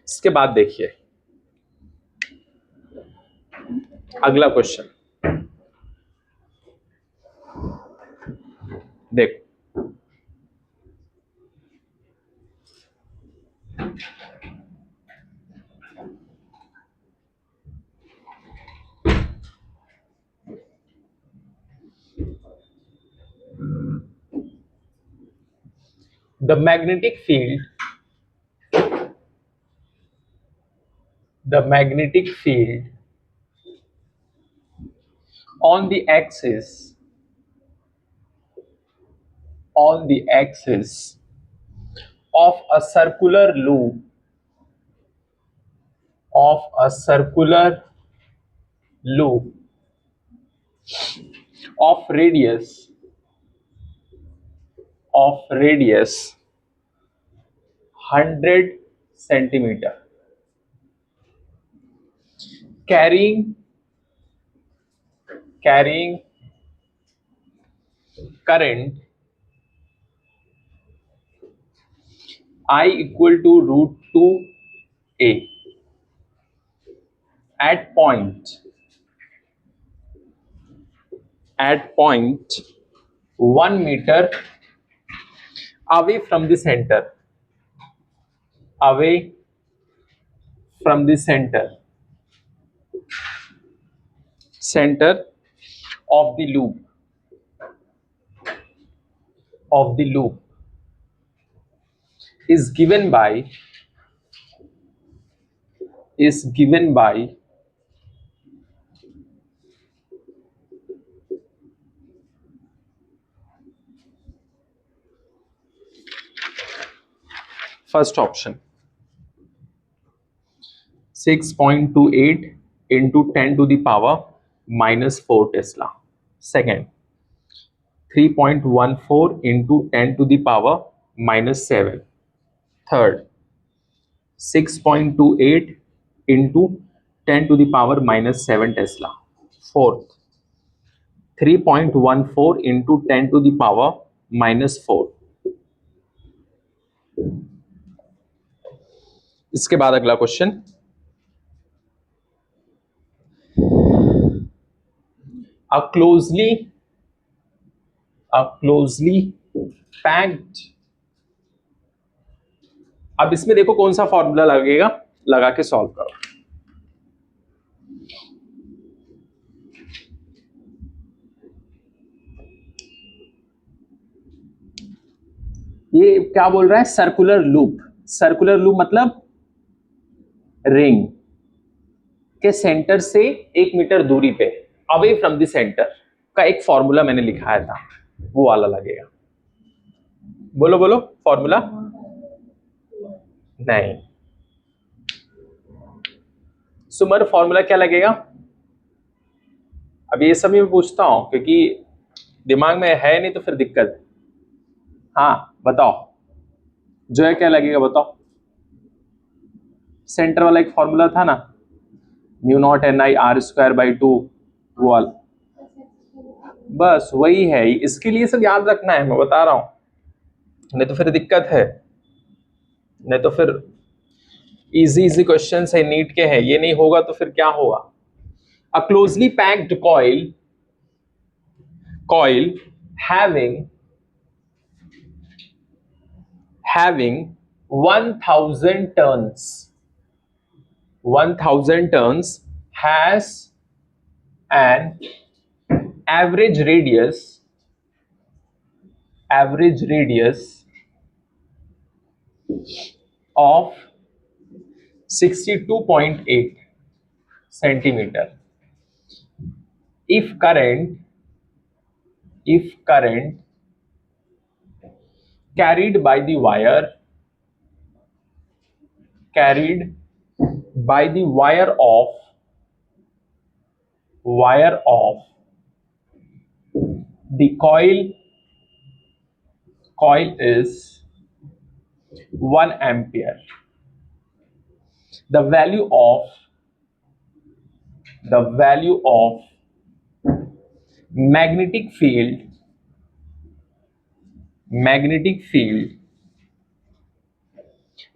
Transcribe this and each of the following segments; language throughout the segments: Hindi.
इसके बाद देखिए अगला क्वेश्चन, देखो the magnetic field on the axis of a circular loop of radius 100 centimeter, carrying current I equal to root 2 A at point 1 meter away from the center center of the loop is given by first option 6.28 into 10 to the power minus 4 Tesla. Second, 3.14 into 10 to the power minus 7. Third, 6.28 into 10 to the power minus 7 Tesla. Fourth, 3.14 into 10 to the power minus 4. इसके बाद अगला क्वेश्चन, a closely packed, अब इसमें देखो कौन सा फॉर्मूला लगेगा, लगा के सॉल्व करो। ये क्या बोल रहा है, सर्कुलर लूप मतलब रिंग के सेंटर से 1 मीटर दूरी पे अवे फ्रॉम द सेंटर का एक फॉर्मूला मैंने लिखाया था, वो वाला लगेगा। बोलो फॉर्मूला। नहीं सुमर, फॉर्मूला क्या लगेगा? अब ये सब मैं पूछता हूं क्योंकि दिमाग में है नहीं तो फिर दिक्कत। हाँ बताओ, जो है क्या लगेगा बताओ। सेंटर वाला एक फॉर्मूला था ना, mu naught N I R square by 2, वो वाला, बस वही है। इसके लिए सब याद रखना है, मैं बता रहा हूं, नहीं तो फिर दिक्कत है। नहीं तो फिर इजी क्वेश्चन है, नीट के हैं, ये नहीं होगा तो फिर क्या होगा। A closely packed coil having 1000 tons has an average radius of 62.8 centimeter. If current carried by the wire of the coil is 1 ampere, the value of magnetic field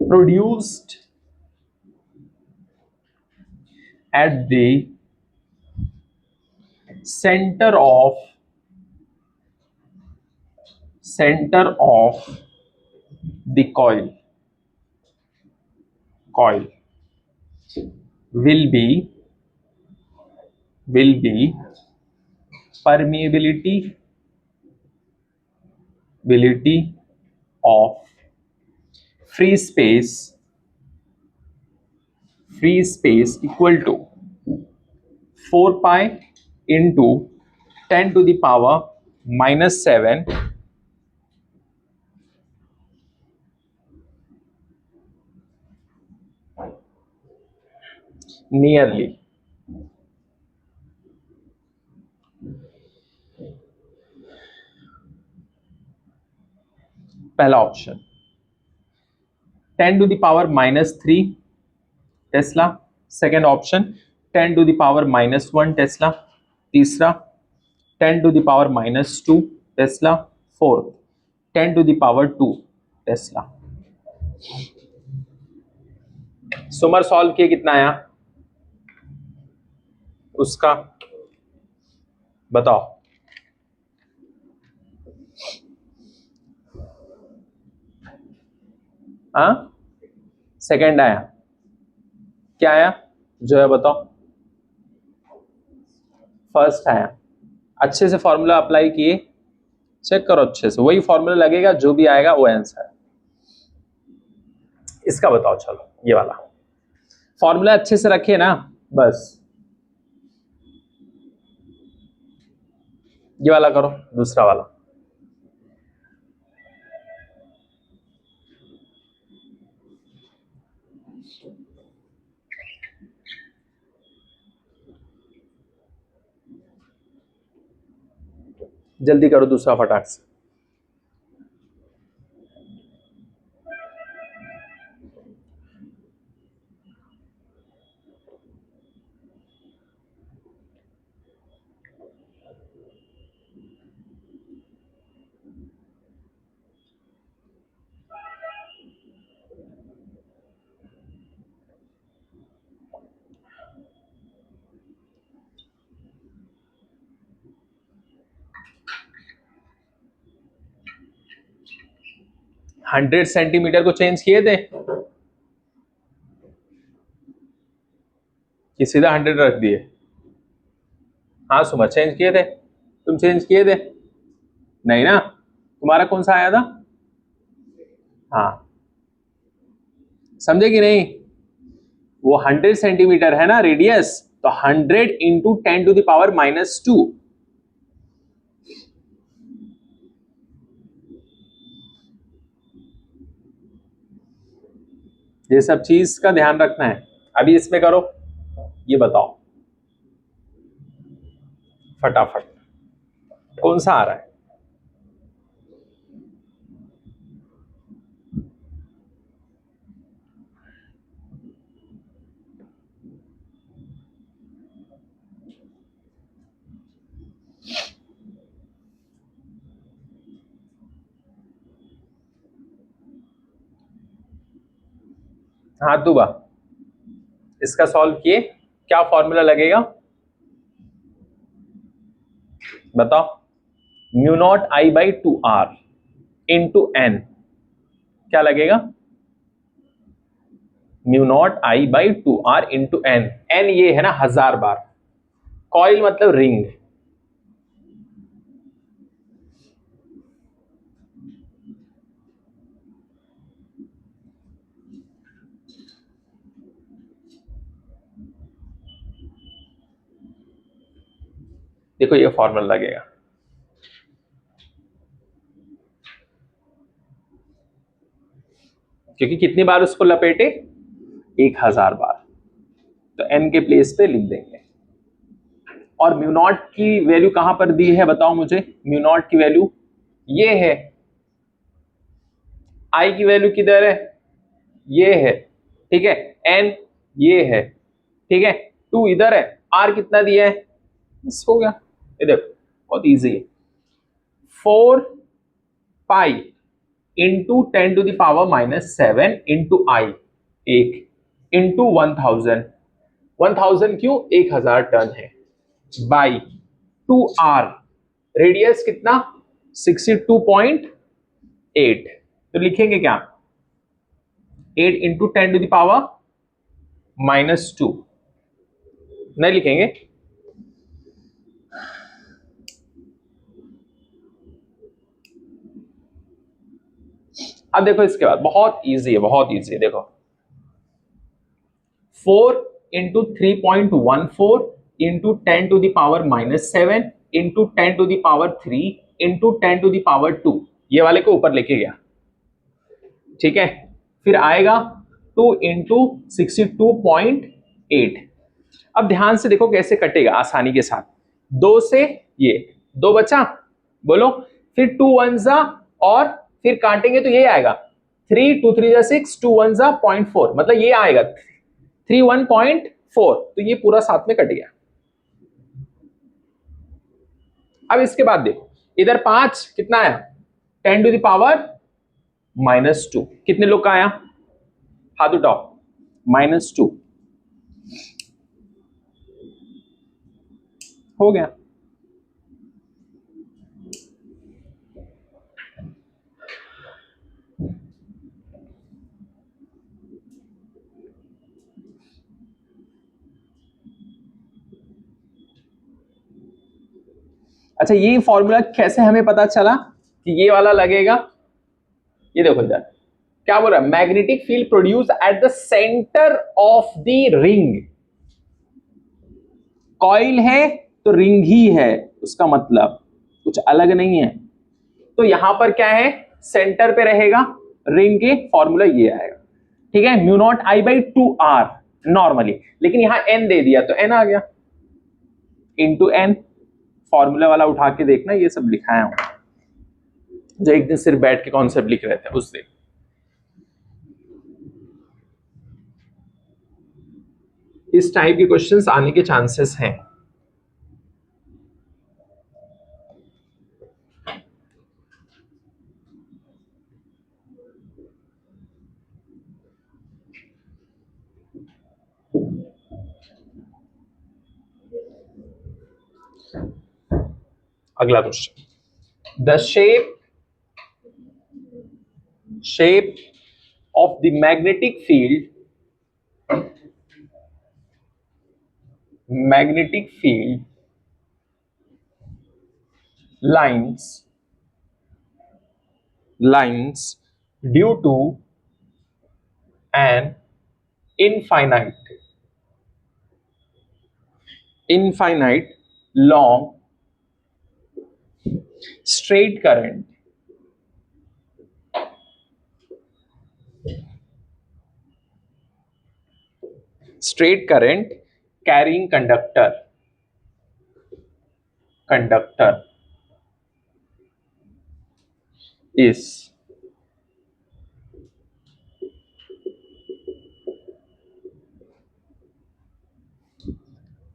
produced at the center of the coil will be permeability of free space equal to 4 pi into 10 to the power minus 7 nearly. पहला option 10 to the power minus 3 Tesla, second option 10 to the power minus 1 Tesla, तीसरा 10 to the power minus 2 Tesla, fourth 10 to the power 2 Tesla. सुमर सॉल्व किए कितना आया उसका बताओ. हाँ सेकेंड आया, क्या आया जो है बताओ. फर्स्ट आया. अच्छे से फॉर्मूला अप्लाई किए, चेक करो अच्छे से, वही फॉर्मूला लगेगा, जो भी आएगा वो आंसर है. इसका बताओ. चलो ये वाला फॉर्मूला अच्छे से रखिए ना, बस ये वाला करो, दूसरा वाला. जल्दी करो दूसरा फटाक से. हंड्रेड सेंटीमीटर को चेंज किए थे कि सीधा 100 रख दिए. हाँ सुमर चेंज किए थे, तुम चेंज किए थे नहीं ना. तुम्हारा कौन सा आया था. हाँ समझे कि नहीं. वो 100 सेंटीमीटर है ना रेडियस, तो 100 into 10 to the power minus 2. ये सब चीज का ध्यान रखना है. अभी इसमें करो, ये बताओ फटाफट कौन सा आ रहा है. हाँ दुबा, इसका सॉल्व किए, क्या फॉर्मूला लगेगा बताओ. Mu naught I by 2r into N, क्या लगेगा. Mu naught I by 2r into N. N ये है ना 1000 बार. कॉइल मतलब रिंग. देखो ये फॉर्मूला लगेगा. क्योंकि कितनी बार उसको लपेटे, 1000 बार, तो n के प्लेस पे लिख देंगे. और म्यू नॉट की वैल्यू कहां पर दी है बताओ मुझे. म्यू नॉट की वैल्यू ये है, आई की वैल्यू किधर है, ये है, ठीक है. n ये है, ठीक है. 2 इधर है, r कितना दिया है, बस हो गया. ये देखो बहुत इजी है. 4 pi into 10 to the power minus 7 into I, एक इंटू 1000 1000 क्यों, 1000 टन है, बाई 2r, रेडियस कितना 62.8, तो लिखेंगे क्या 8 इंटू 10⁻⁻², नहीं लिखेंगे, अब देखो इसके बाद बहुत इजी है, बहुत इजी है, देखो 4 इंटू 3.14 इंटू 10⁻⁻7 इंटू 10⁻3 इंटू 10⁻2, ये वाले को ऊपर लेके गया, ठीक है, फिर आएगा 2 इंटू 62.8। अब ध्यान से देखो कैसे कटेगा आसानी के साथ, 2 से ये 2 बचा, बोलो, फिर 2 1 जा, और फिर काटेंगे तो ये आएगा 3 2 3 जा 6, 2 1 जा 0.4, मतलब ये आएगा 31.4, तो ये पूरा साथ में कट गया। अब इसके बाद देखो इधर 5 कितना आया 10⁻⁻², कितने लोग का आया, हाथ उठाओ, -2 हो गया। अच्छा, ये फॉर्मूला कैसे हमें पता चला कि ये वाला लगेगा, ये देखो इधर क्या बोल रहा है, magnetic field produce at the centre of the ring, coil है तो रिंग ही है, उसका मतलब कुछ अलग नहीं है, तो यहां पर क्या है सेंटर पे रहेगा रिंग के, फॉर्मूला ये आएगा, ठीक है, μ0I/2r नॉर्मली, लेकिन यहां n दे दिया तो n आ गया इंटू n, फॉर्मूला वाला उठा के देखना, ये सब लिखाया हूं जो एक दिन सिर्फ बैठ के कॉन्सेप्ट लिख रहे थे उस दिन। इस टाइप के क्वेश्चंस आने के चांसेस हैं। अगला question, the shape of the magnetic field lines due to an infinite long straight current carrying conductor is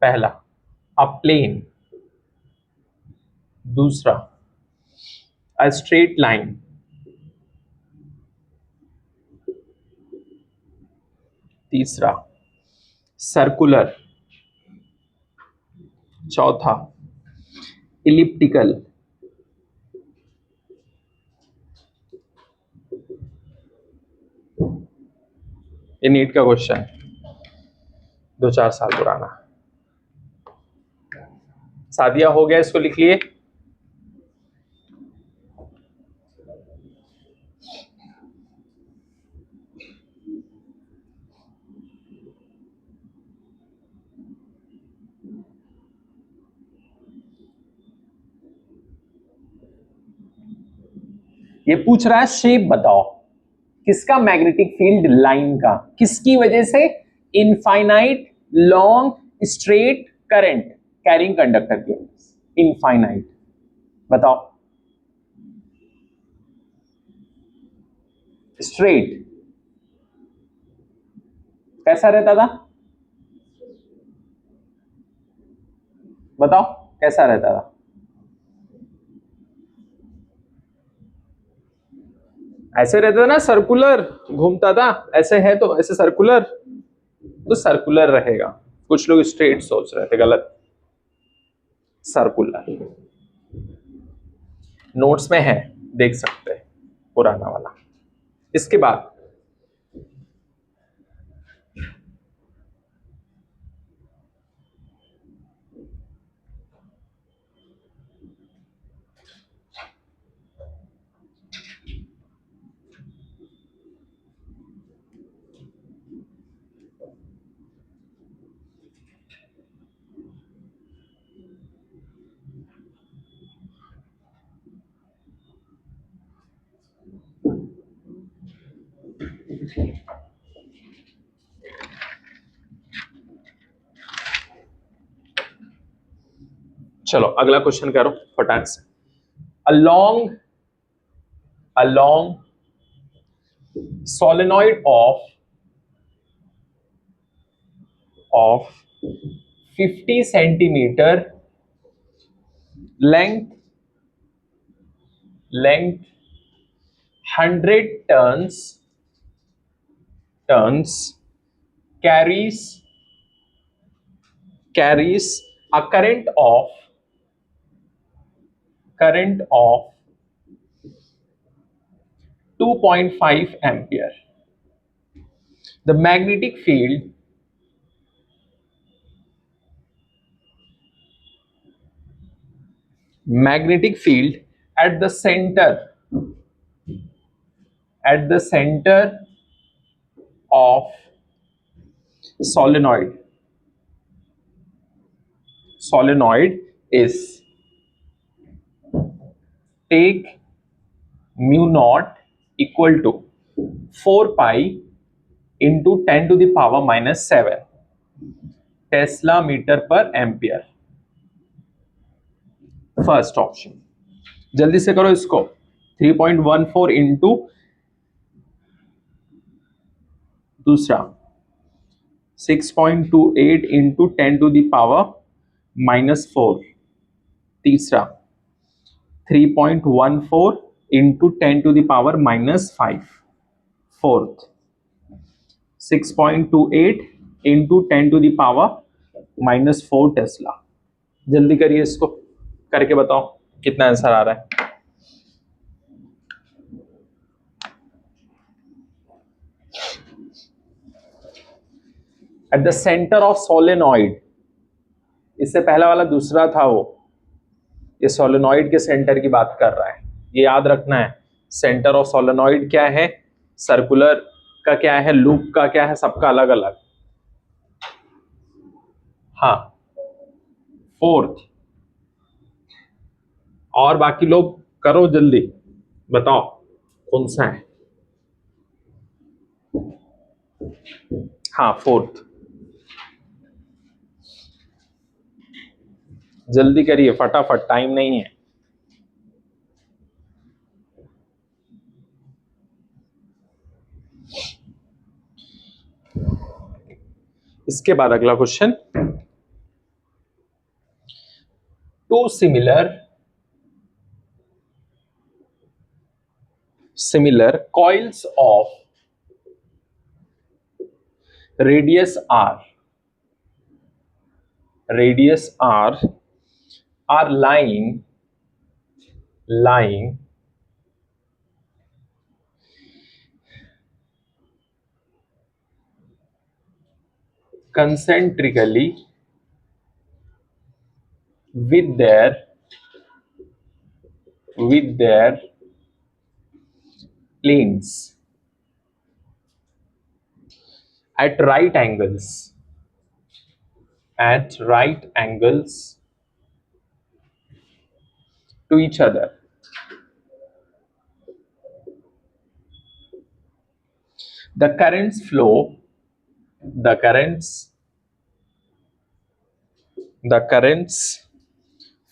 पहला a plane, दूसरा a straight line, तीसरा सर्कुलर, चौथा इलिप्टिकल, ये नीट का क्वेश्चन 2-4 साल पुराना, सादिया हो गया, इसको लिख लिए, ये पूछ रहा है शेप बताओ, किसका मैग्नेटिक फील्ड, लाइन का, किसकी वजह से, infinite long straight current carrying conductor की वजह से, इनफाइनाइट, बताओ, स्ट्रेट कैसा रहता था, बताओ कैसा रहता था, ऐसे रहता था ना, सर्कुलर घूमता था, ऐसे है तो ऐसे सर्कुलर, तो सर्कुलर रहेगा, कुछ लोग स्ट्रेट सोच रहे थे, गलत, सर्कुलर। नोट्स में है, देख सकते हैं पुराना वाला। इसके बाद चलो अगला क्वेश्चन करो फटाक से। along along solenoid of 50 centimeter length 100 tons carries a current of 2.5 ampere. The magnetic field at the center of solenoid is, take mu naught equal to 4 pi into 10 to the power minus 7 tesla metre पर एम्पियर। फर्स्ट ऑप्शन, जल्दी से करो इसको। 3.14 इंटू दूसरा 6.28 इंटू 10 टू द पावर -4 तीसरा 3.14 into 10 to the power -5 fourth 6.28 into 10 to the power -4 tesla. जल्दी करिए इसको, करके बताओ कितना आंसर आ रहा है। At the centre of solenoid, इससे पहला वाला दूसरा था वो, ये सोलेनॉइड के सेंटर की बात कर रहा है, ये याद रखना है। सेंटर ऑफ सोलेनॉइड क्या है, सर्कुलर का क्या है, लूप का क्या है, सबका अलग अलग। हाँ फोर्थ, और बाकी लोग करो जल्दी, बताओ कौन सा है। हाँ फोर्थ, जल्दी करिए फटाफट, टाइम नहीं है। इसके बाद अगला question, two similar coils of radius r are lying concentrically with their planes at right angles to each other. The currents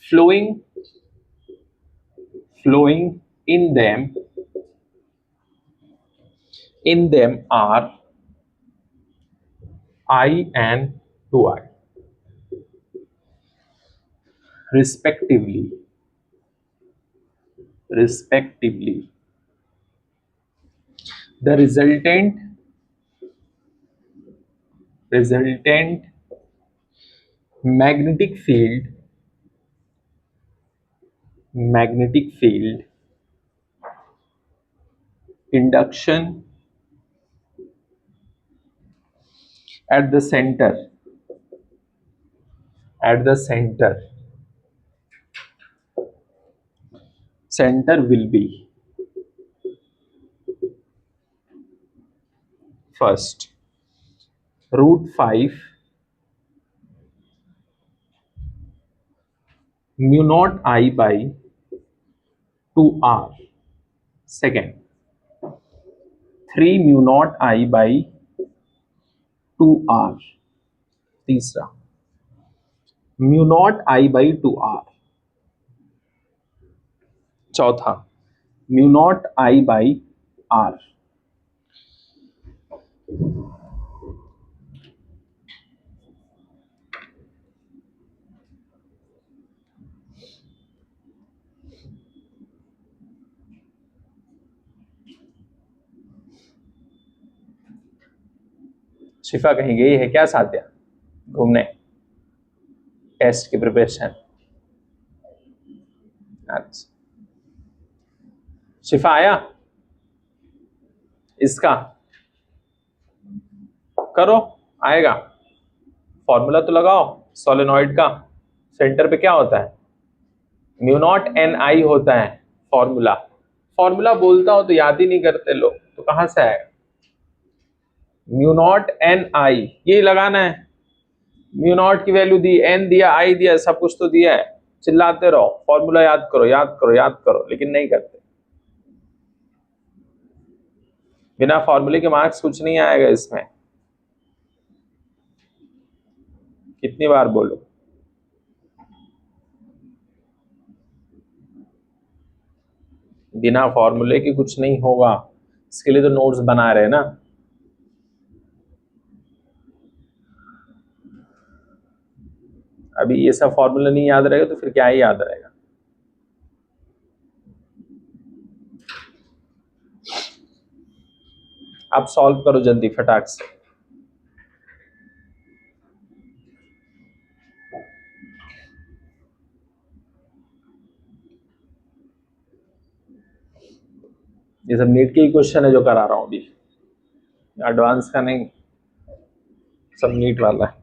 flowing in them are I and 2I respectively. The resultant magnetic field induction at the center will be first √5 mu naught I by 2r, second 3 mu naught I by 2r, तीसरा mu naught I by 2r, चौथा mu naught I by r। शिफा कहीं गई है क्या साथया घूमने, टेस्ट की प्रिपरेशन? अच्छा, शिफा आया? इसका करो, आएगा। फॉर्मूला तो लगाओ सोलेनॉइड का। सेंटर पे क्या होता है? म्यू नॉट एन आई होता है फॉर्मूला। फॉर्मूला बोलता हूं तो याद ही नहीं करते लोग, तो कहां से आएगा? म्यू नॉट एन आई, ये लगाना है। म्यू नॉट की वैल्यू दी, एन दिया, आई दिया, सब कुछ तो दिया है। चिल्लाते रहो फॉर्मूला याद करो, याद करो, याद करो, लेकिन नहीं करते। बिना फॉर्मूले के मार्क्स कुछ नहीं आएगा इसमें। कितनी बार बोलो? बिना फॉर्मूले के कुछ नहीं होगा। इसके लिए तो नोट्स बना रहे हैं ना। अभी ये सब फॉर्मूला नहीं याद रहेगा तो फिर क्या ही याद रहेगा? आप सॉल्व करो जल्दी फटाक से। ये सब नीट के ही क्वेश्चन है जो करा रहा हूं अभी, एडवांस का नहीं, सब नीट वाला है।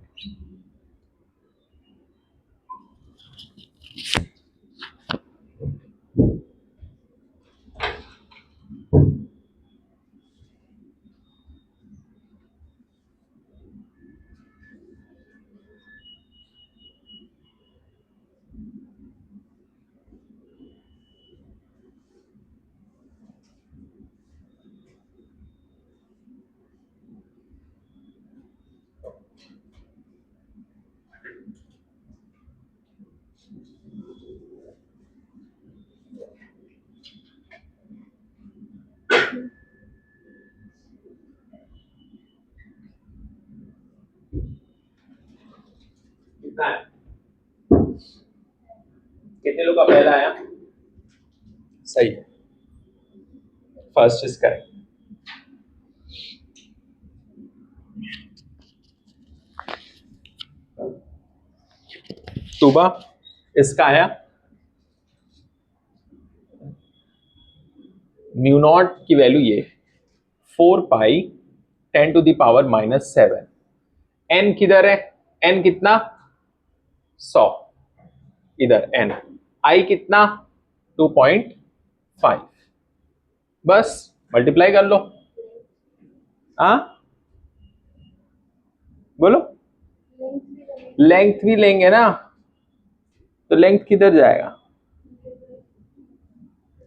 कितने लोग का पहला आया? सही है, फर्स्ट इज करेक्ट। सुबह इसका आया म्यू नॉट की वैल्यू ये 4 पाई 10 टू द पावर -7। एन किधर है? एन कितना? 100 इधर। एन आई कितना? 2.5। बस मल्टीप्लाई कर लो। हाँ बोलो, लेंथ भी लेंगे ना, तो लेंथ किधर जाएगा?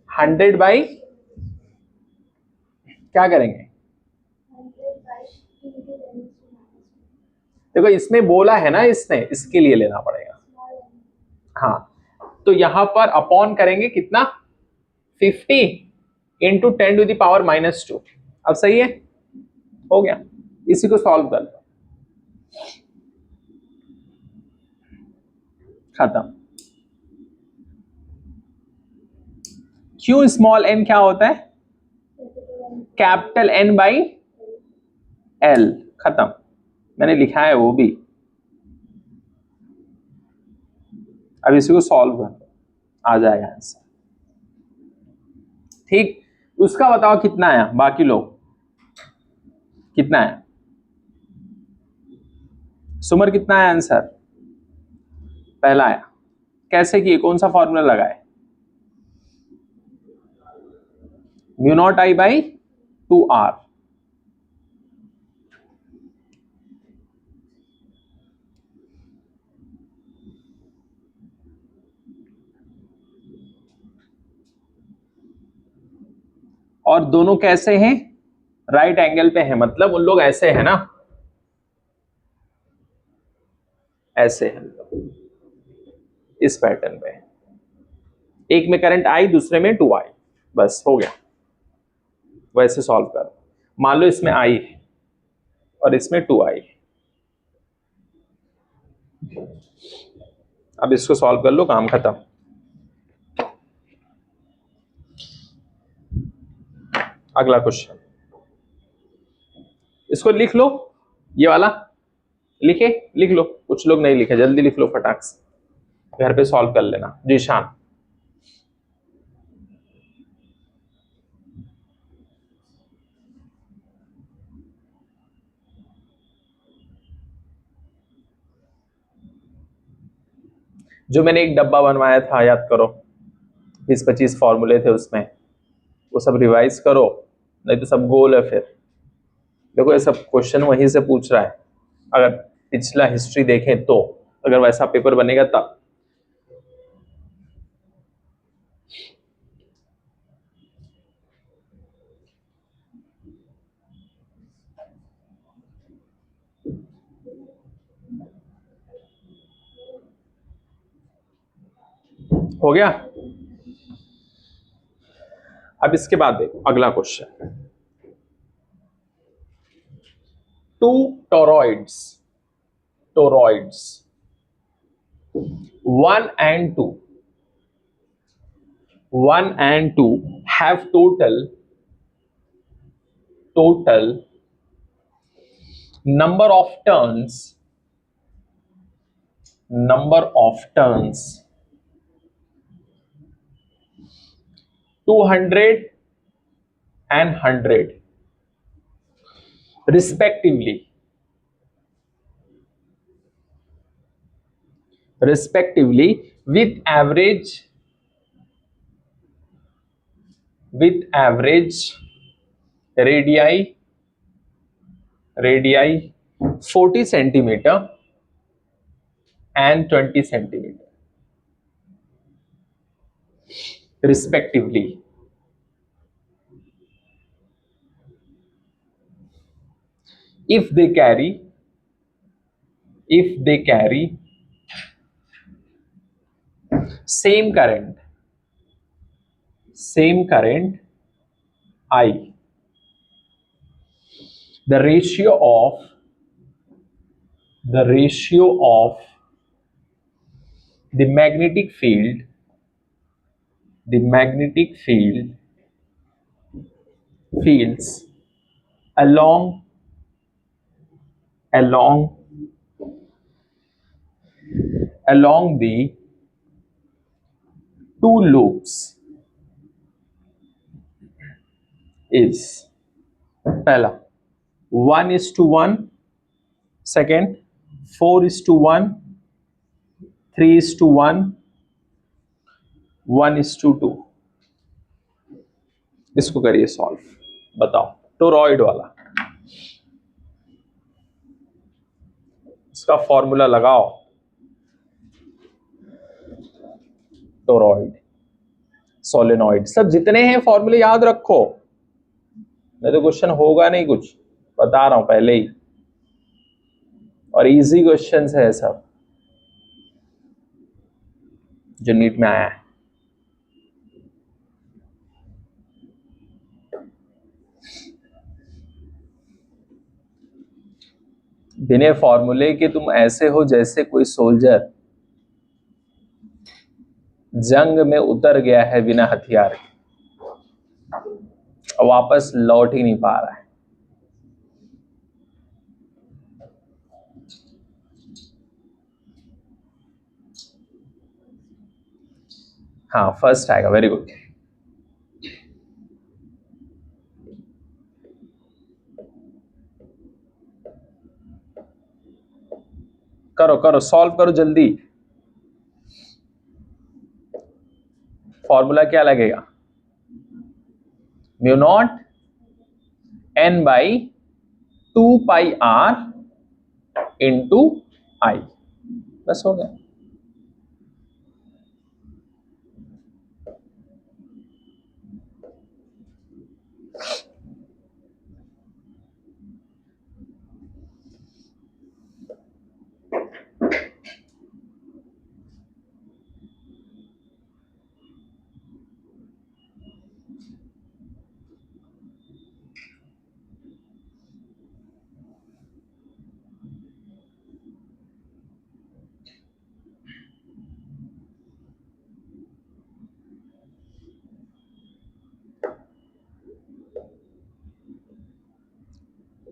100 बाई क्या करेंगे? देखो इसमें बोला है ना इसने, इसके लिए लेना पड़ेगा। हाँ तो यहां पर अपॉन करेंगे कितना? 50 इंटू 10 टू द पावर -2। अब सही है, हो गया। इसी को सॉल्व कर लो, खत्म। क्यू स्मॉल एन क्या होता है? Capital N by L. खत्म, मैंने लिखा है वो भी। अब इसी को सॉल्व कर, आ जाएगा आंसर। ठीक, उसका बताओ कितना आया, बाकी लोग कितना है? सुमर कितना है आंसर? पहला आया। कैसे किए, कौन सा फॉर्मूला लगाए? Mu naught I by 2r। और दोनों कैसे हैं? राइट एंगल पे है, मतलब उन लोग ऐसे है ना, ऐसे है इस पैटर्न पे। एक में करंट आई, दूसरे में 2i, बस हो गया। वैसे सॉल्व करो। मान लो इसमें i है और इसमें 2i है। अब इसको सॉल्व कर लो, काम खत्म। अगला क्वेश्चन, इसको लिख लो, ये वाला लिखे, लिख लो। कुछ लोग नहीं लिखे, जल्दी लिख लो फटाक से, घर पे सॉल्व कर लेना। जीशान, जो मैंने एक डब्बा बनवाया था, याद करो, 20-25 फॉर्मूले थे उसमें, वो सब रिवाइज करो, नहीं तो सब गोल है फिर। देखो ये सब क्वेश्चन वहीं से पूछ रहा है, अगर पिछला हिस्ट्री देखें तो, अगर वैसा पेपर बनेगा तब। हो गया। अब इसके बाद देखो अगला question, to टोरॉइड्स, टोरॉइड्स 1 and 2, 1 and 2 have total number of turns 200 and 100 respectively, with average radii 40 centimeter and 20 centimeter respectively. If they carry same current I, the ratio of the magnetic field fields along the two loops is, पहला 1:1, second 4:1, 3:1, 1:2। इसको करिए सॉल्व, बताओ टोरॉइड वाला, इसका फॉर्मूला लगाओ। टोरॉइड, सोलेनॉइड, सब जितने हैं फॉर्मूले याद रखो, नहीं तो क्वेश्चन होगा नहीं कुछ, बता रहा हूं पहले ही। और इजी क्वेश्चंस है सब जो नीट में आया है। बिना फॉर्मूले के तुम ऐसे हो जैसे कोई सोल्जर जंग में उतर गया है बिना हथियार के, वापस लौट ही नहीं पा रहा है। हाँ फर्स्ट आएगा, वेरी गुड। करो करो, सॉल्व करो जल्दी। फॉर्मूला क्या लगेगा? Mu naught N by 2πr into I, बस हो गया।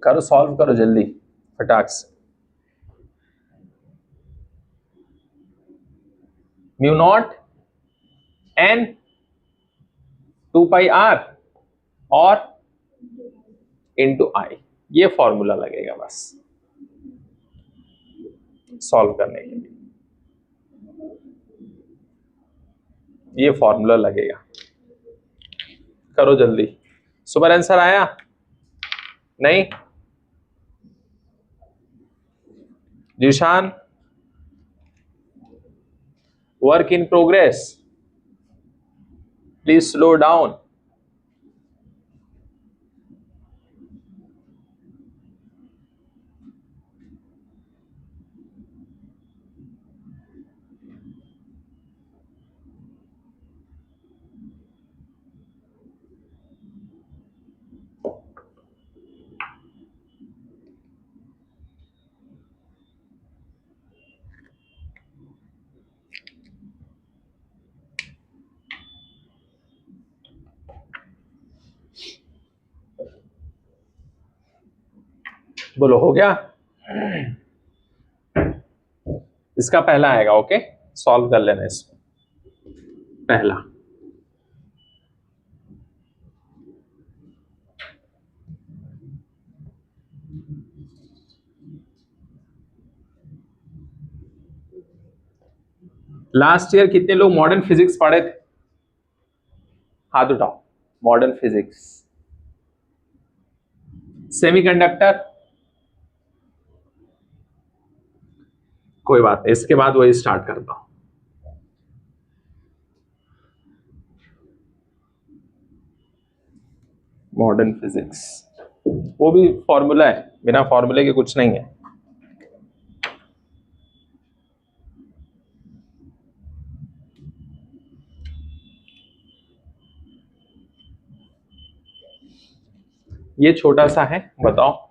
करो, सॉल्व करो जल्दी फटाक से। म्यू नॉट एन 2πr और इंटू आई, ये फॉर्मूला लगेगा बस सॉल्व करने के लिए, ये फॉर्मूला लगेगा। करो जल्दी। सुपर आंसर आया? नहीं? Zeeshan, work in progress, please slow down. बोलो हो गया? इसका पहला आएगा, ओके सॉल्व कर लेना इसको। पहला लास्ट ईयर कितने लोग मॉडर्न फिजिक्स पढ़े थे? हाथ उठाओ। मॉडर्न फिजिक्स, सेमीकंडक्टर, कोई बात नहीं, इसके बाद वही स्टार्ट करता हूं। मॉडर्न फिजिक्स, वो भी फॉर्मूला है, बिना फॉर्मूले के कुछ नहीं है। ये छोटा सा है, बताओ।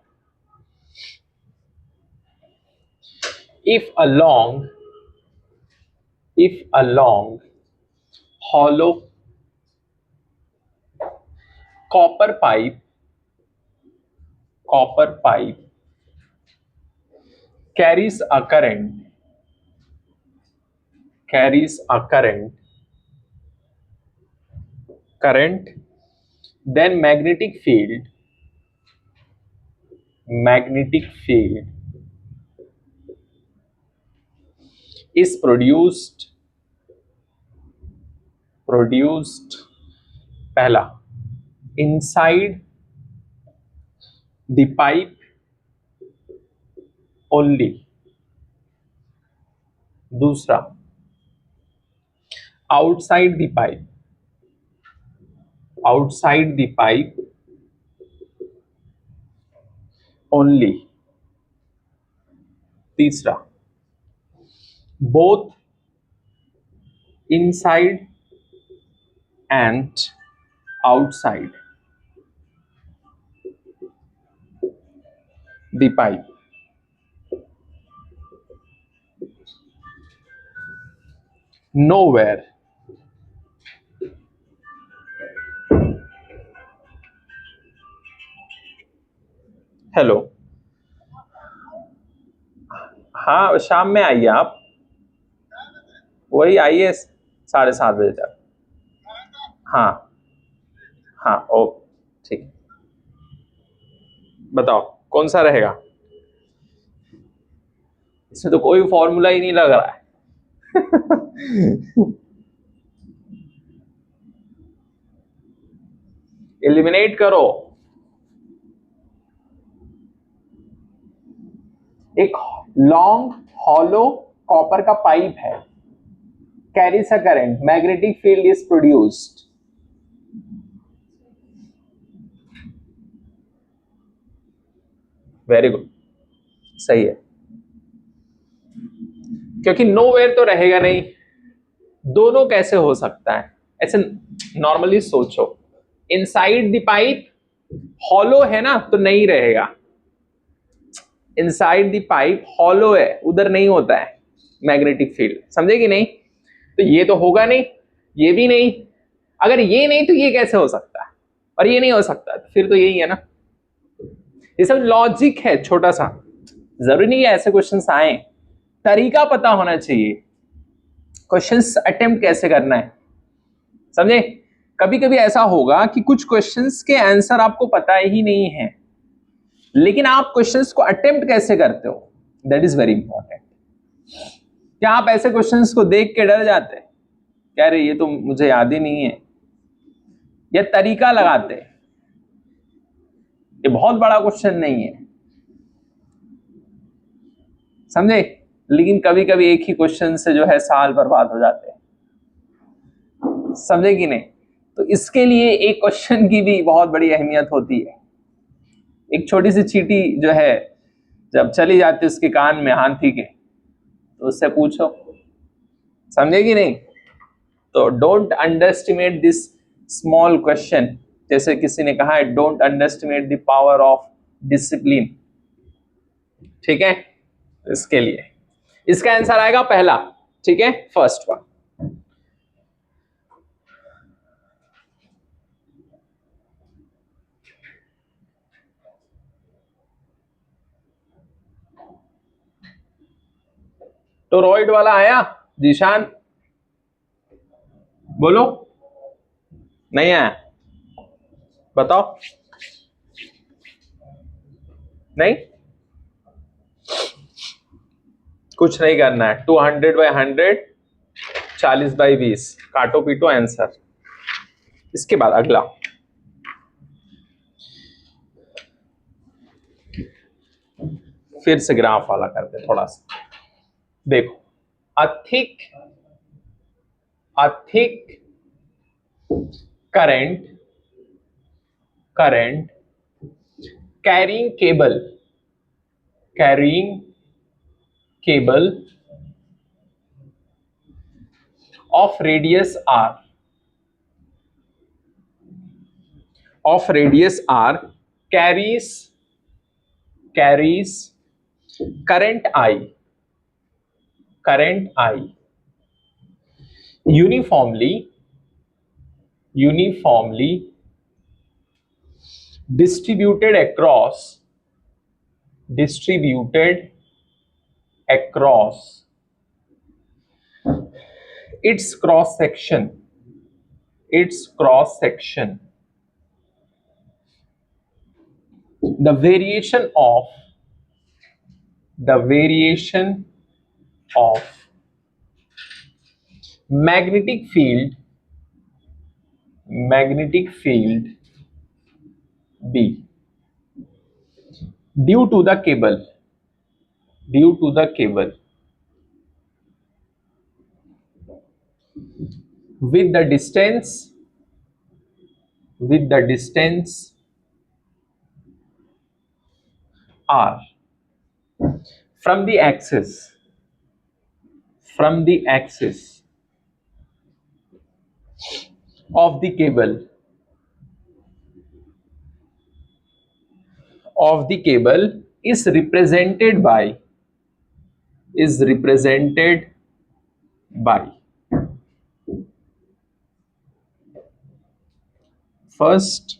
If a long hollow copper pipe carries a current, then magnetic field is produced पहला inside the pipe only, दूसरा outside the pipe only, तीसरा both inside and outside the pipe. Nowhere hello, हाँ शाम में आइए आप, वही आइए 7:30 बजे तक। हाँ हाँ, ओ ठीक, बताओ कौन सा रहेगा? इसमें तो कोई फॉर्मूला ही नहीं लग रहा है। एलिमिनेट करो। एक लॉन्ग हॉलो कॉपर का पाइप है, carries a current, magnetic field is produced. Very good, सही है, क्योंकि नोवेयर तो रहेगा नहीं, दोनों कैसे हो सकता है? ऐसे नॉर्मली सोचो, इनसाइड द पाइप हॉलो है ना, तो नहीं रहेगा। इनसाइड द पाइप हॉलो है, उधर नहीं होता है मैग्नेटिक फील्ड, समझे कि नहीं? तो ये तो होगा नहीं, ये भी नहीं, अगर ये नहीं तो ये कैसे हो सकता है? और ये नहीं हो सकता, तो फिर तो यही है ना। ये सब लॉजिक है छोटा सा, जरूरी नहीं है ऐसे क्वेश्चंस आए, तरीका पता होना चाहिए क्वेश्चंस अटेम्प्ट कैसे करना है, समझे? कभी कभी ऐसा होगा कि कुछ क्वेश्चंस के आंसर आपको पता ही नहीं है, लेकिन आप क्वेश्चंस को अटेम्प्ट कैसे करते हो, दैट इज वेरी इंपॉर्टेंट। क्या आप ऐसे क्वेश्चंस को देख के डर जाते हैं, कह रहे ये तो मुझे याद ही नहीं है, या तरीका लगाते हैं, ये बहुत बड़ा क्वेश्चन नहीं है, समझे? लेकिन कभी कभी एक ही क्वेश्चन से जो है साल बर्बाद हो जाते हैं, समझे कि नहीं? तो इसके लिए एक क्वेश्चन की भी बहुत बड़ी अहमियत होती है। एक छोटी सी चींटी जो है जब चली जाती है उसके कान में हाथी के, तो उससे पूछो, समझे कि नहीं? तो don't underestimate this small question, जैसे किसी ने कहा है don't underestimate the power of discipline, ठीक है? इसके लिए इसका आंसर आएगा पहला, ठीक है, फर्स्ट वन। टोरॉइड वाला आया जीशान? बोलो, नहीं आया? बताओ, नहीं, कुछ नहीं करना है, 200/100, 40/20, काटो पीटो आंसर। इसके बाद अगला, फिर से ग्राफ वाला करते थोड़ा सा, देखो, a thick current carrying cable of radius r carries current I uniformly distributed across its cross section. The variation of magnetic field B due to the cable with the distance r from the axis of the cable is represented by first,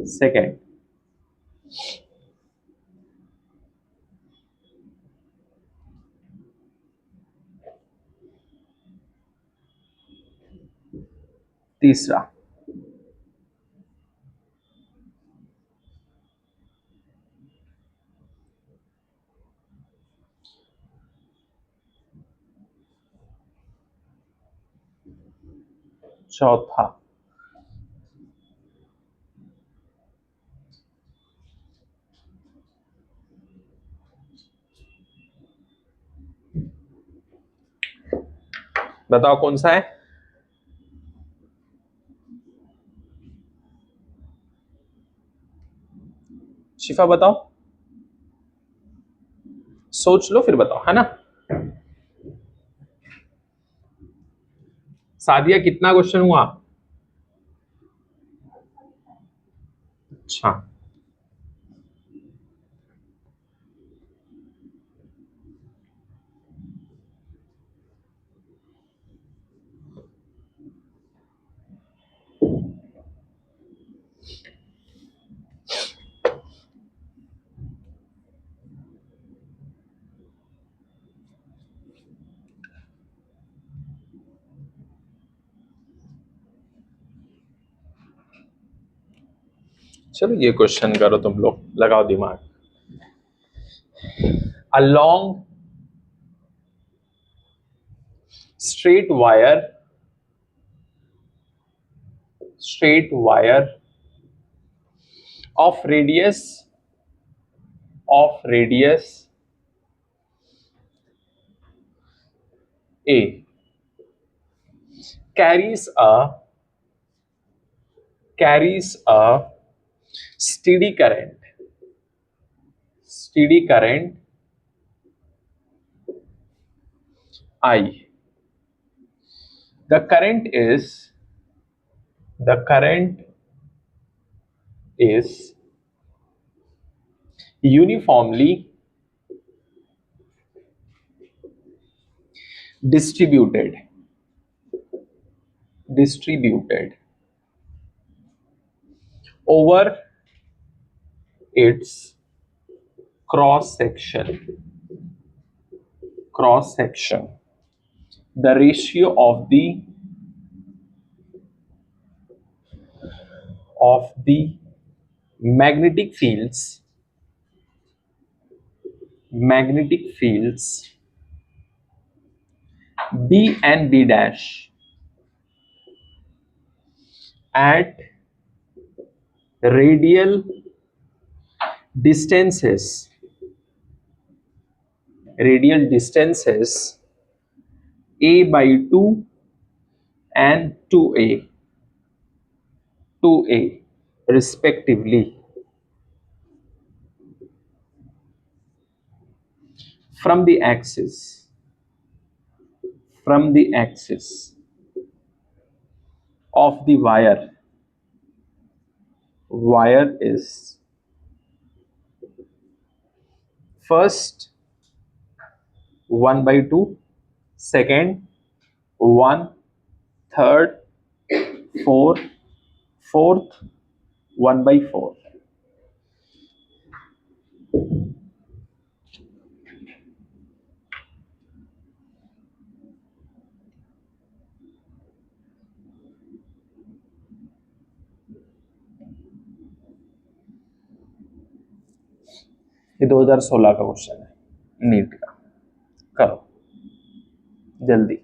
second, तीसरा, चौथा, बताओ कौन सा है? शिफा बताओ, सोच लो फिर बताओ, है ना। सादिया कितना क्वेश्चन हुआ? अच्छा, चलो ये क्वेश्चन करो तुम लोग, लगाओ दिमाग। along straight wire of radius a carries a steady current I. The current is uniformly distributed over its cross section. The ratio of the magnetic fields B and B dash at radial distances a by 2 and 2a respectively from the axis of the wire is first 1 by 2, second 1, third 4, fourth 1 by 4. ये 2016 का क्वेश्चन है नीट का, करो जल्दी।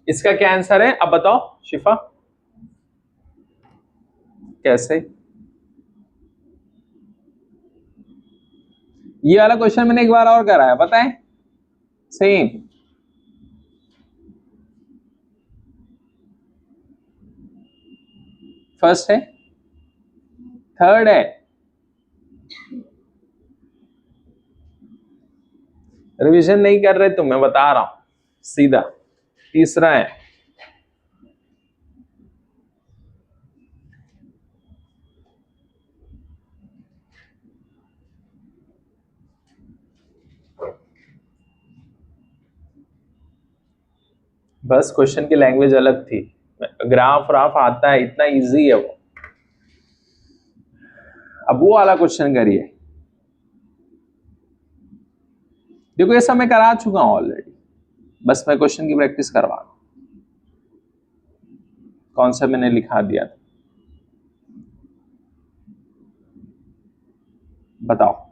इसका क्या आंसर है अब बताओ शिफा, कैसे? ये वाला क्वेश्चन मैंने एक बार और करा है, पता है, सेम। फर्स्ट है, थर्ड है, रिवीजन नहीं कर रहे तुम, मैं बता रहा हूं सीधा, तीसरा है। बस क्वेश्चन की लैंग्वेज अलग थी, ग्राफ राफ आता है, इतना इजी है वो। अब वो वाला क्वेश्चन करिए। देखो ये सब मैं करा चुका हूं ऑलरेडी, बस मैं क्वेश्चन की प्रैक्टिस करवा रहा हूं। कौन सा मैंने लिखा दिया था बताओ।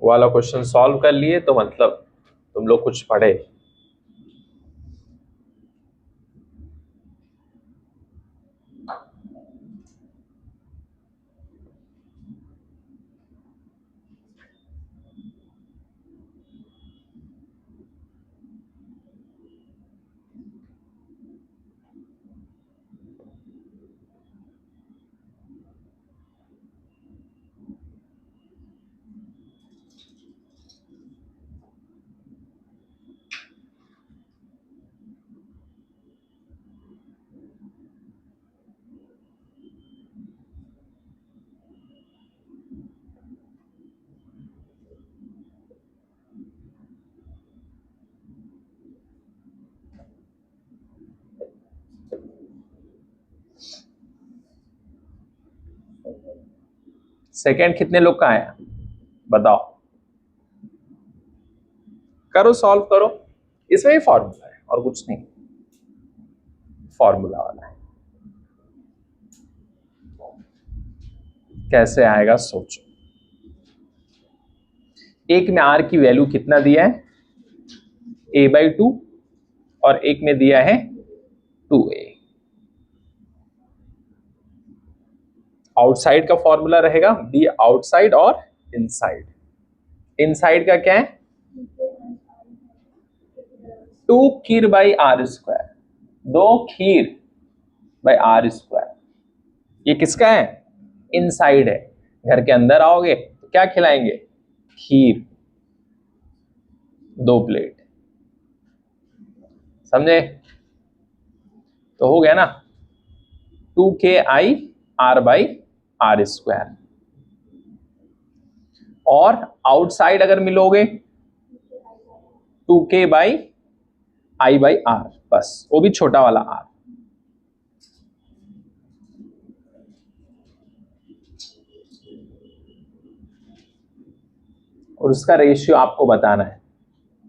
वो वाला क्वेश्चन सॉल्व कर लिए तो मतलब तुम लोग कुछ पढ़े। सेकंड कितने लोग का आया बताओ, करो सॉल्व करो। इसमें ही फॉर्मूला है और कुछ नहीं, फॉर्मूला वाला है। कैसे आएगा सोचो। एक में आर की वैल्यू कितना दिया है a/2 और एक में दिया है 2a। आउटसाइड का फॉर्मूला रहेगा बी आउटसाइड और इनसाइड। इनसाइड का क्या है 2 खीर बाई आर स्क्वायर, 2 खीर बाई आर स्क्वायर। ये किसका है इनसाइड है। घर के अंदर आओगे तो क्या खिलाएंगे खीर, 2 प्लेट। समझे तो हो गया ना 2KI/R/R²। और आउटसाइड अगर मिलोगे 2K/I/R, बस वो भी छोटा वाला r। और उसका रेशियो आपको बताना है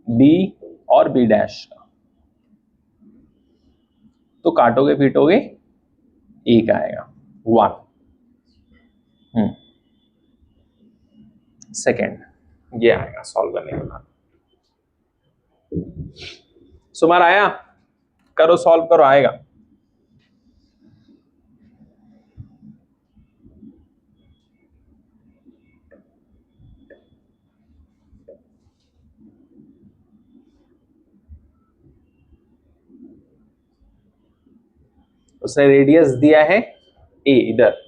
b और b डैश का। तो काटोगे पीटोगे एक आएगा 1। सेकेंड ये आएगा सॉल्व करने के बाद। सुमार आया, करो सॉल्व करो आएगा। उसने रेडियस दिया है a इधर,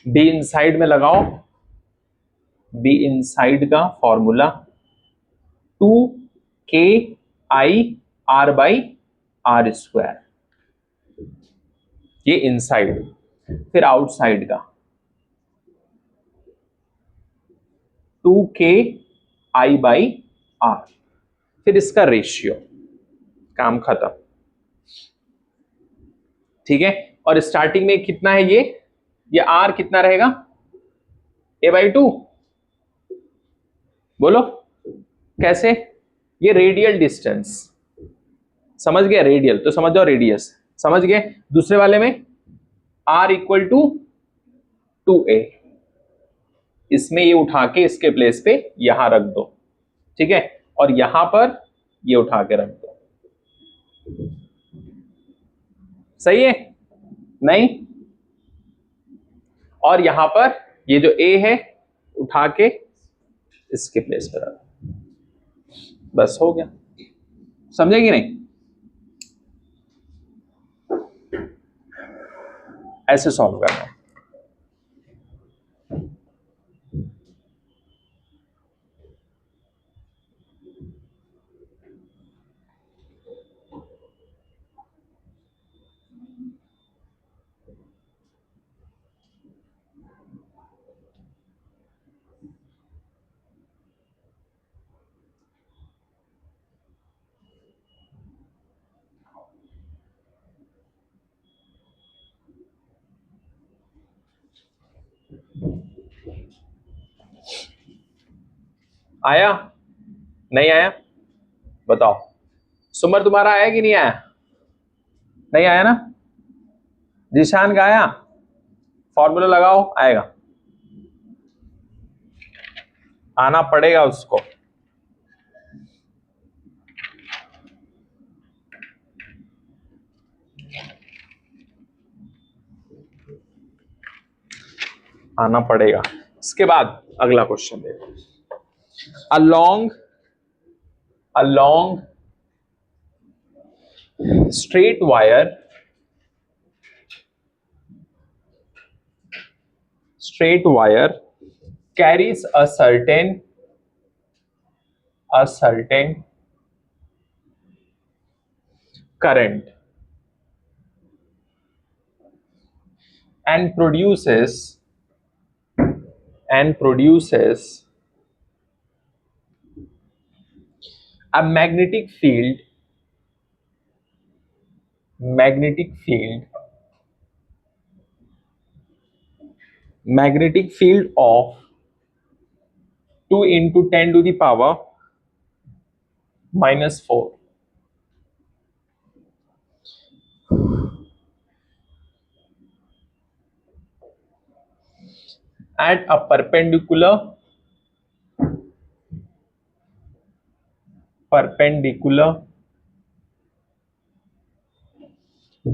बी इनसाइड में लगाओ। बी इनसाइड का फॉर्मूला 2KI/R/R²। ये इनसाइड। फिर आउटसाइड का 2KI/R। फिर इसका रेशियो, काम खत्म। ठीक है। और स्टार्टिंग में कितना है ये आर कितना रहेगा a/2। बोलो कैसे, ये रेडियल डिस्टेंस समझ गए, रेडियल तो समझ जाओ रेडियस समझ गए। दूसरे वाले में r = 2a, इसमें ये उठा के इसके प्लेस पे यहां रख दो। ठीक है। और यहां पर ये उठा के रख दो। सही है नहीं। और यहां पर ये जो a है उठा के इसके प्लेस पर रख, बस हो गया। समझे कि नहीं। ऐसे सॉल्व करना है। आया नहीं आया बताओ। सुमर तुम्हारा आया कि नहीं आया? नहीं आया ना? जीशान का आया? फॉर्मूला लगाओ, आएगा, आना पड़ेगा उसको। आना पड़ेगा। इसके बाद अगला क्वेश्चन देखो। along along straight wire carries a certain current and produces a magnetic field of 2 into 10 to the power minus 4 at a perpendicular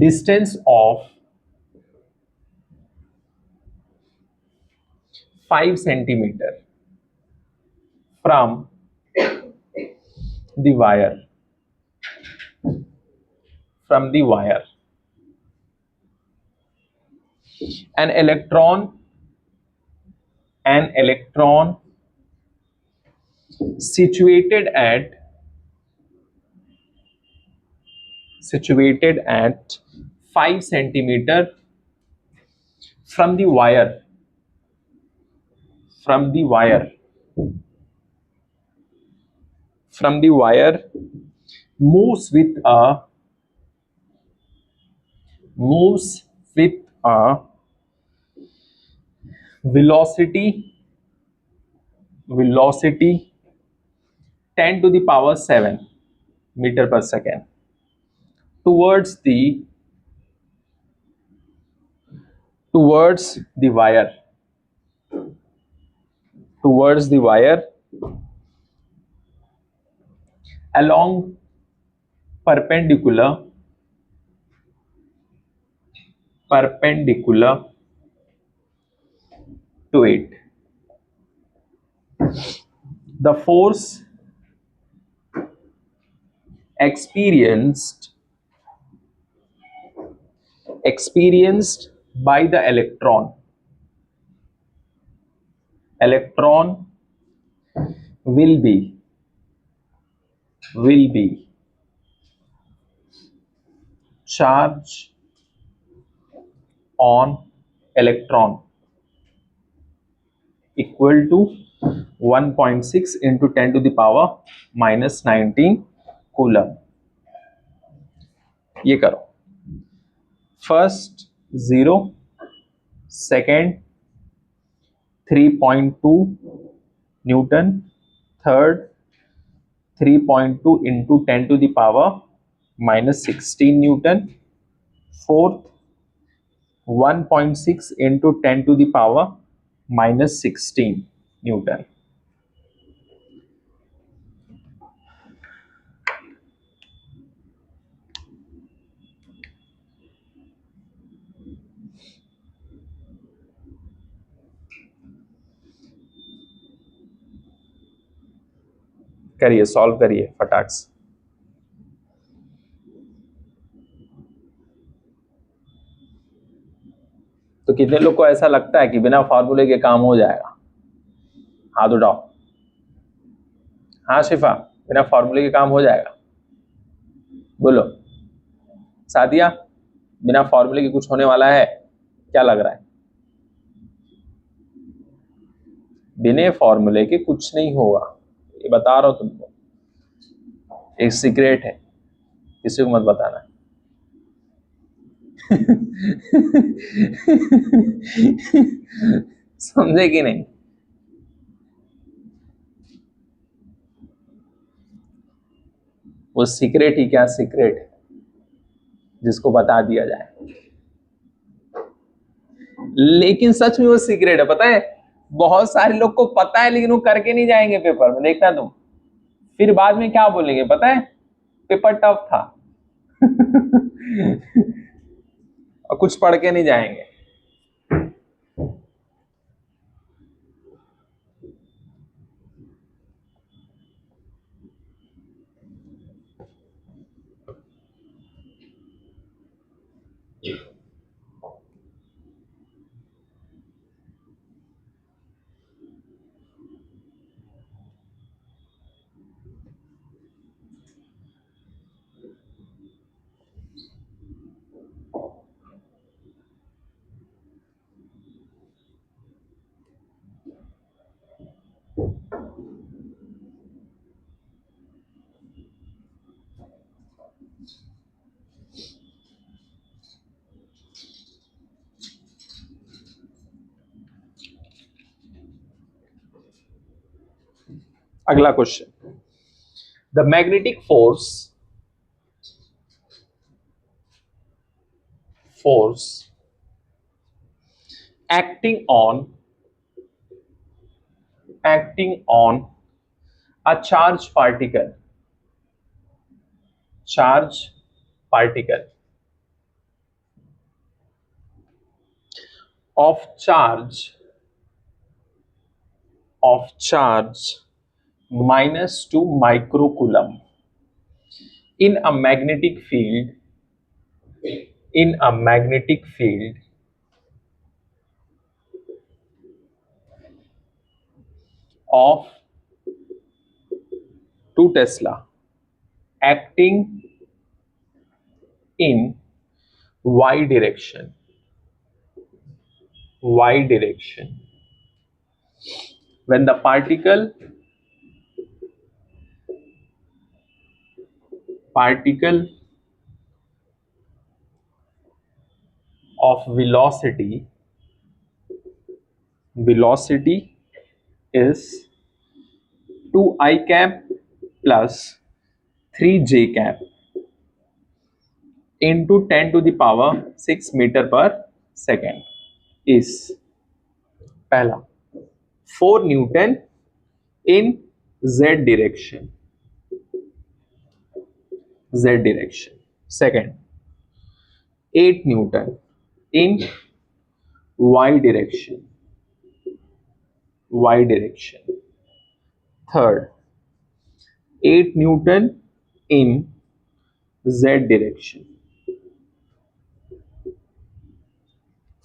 distance of 5 centimeter from the wire. An electron situated at 5 centimeter from the wire moves with a velocity 10 to the power 7 meter per second towards the wire along perpendicular to it. The force experienced by the electron will be charge on electron equal to 1.6 into 10 to the power minus 19 coulomb. ये करो, first 0, second 3.2 Newton, third 3.2 into 10 to the power minus 16 Newton, fourth 1.6 into 10 to the power minus 16 Newton. करिए, सॉल्व करिए फटाक से। तो कितने लोग को ऐसा लगता है कि बिना फॉर्मूले के काम हो जाएगा? हाथ उठाओ। हाँ शिफा, बिना फॉर्मूले के काम हो जाएगा? बोलो। सादिया, बिना फॉर्मूले के कुछ होने वाला है? क्या लग रहा है? बिना फॉर्मूले के कुछ नहीं होगा, ये बता रहा हूं तुमको। एक सीक्रेट है, किसी को मत बताना। समझे कि नहीं? वो सीक्रेट ही क्या सीक्रेट है जिसको बता दिया जाए, लेकिन सच में वो सीक्रेट है। पता है, बहुत सारे लोग को पता है लेकिन वो करके नहीं जाएंगे पेपर में, देखना तुम। फिर बाद में क्या बोलेंगे पता है? पेपर टफ था। और कुछ पढ़ के नहीं जाएंगे। अगला question, the magnetic force acting on a charged particle of charge -2 microcoulomb in a magnetic field of 2 Tesla, acting in y direction, when the particle of velocity is 2 I cap plus 3 J cap into 10 to the power 6 meter per second is पहला 4 Newton in Z direction, second 8 Newton in Y direction, third 8 Newton in Z direction,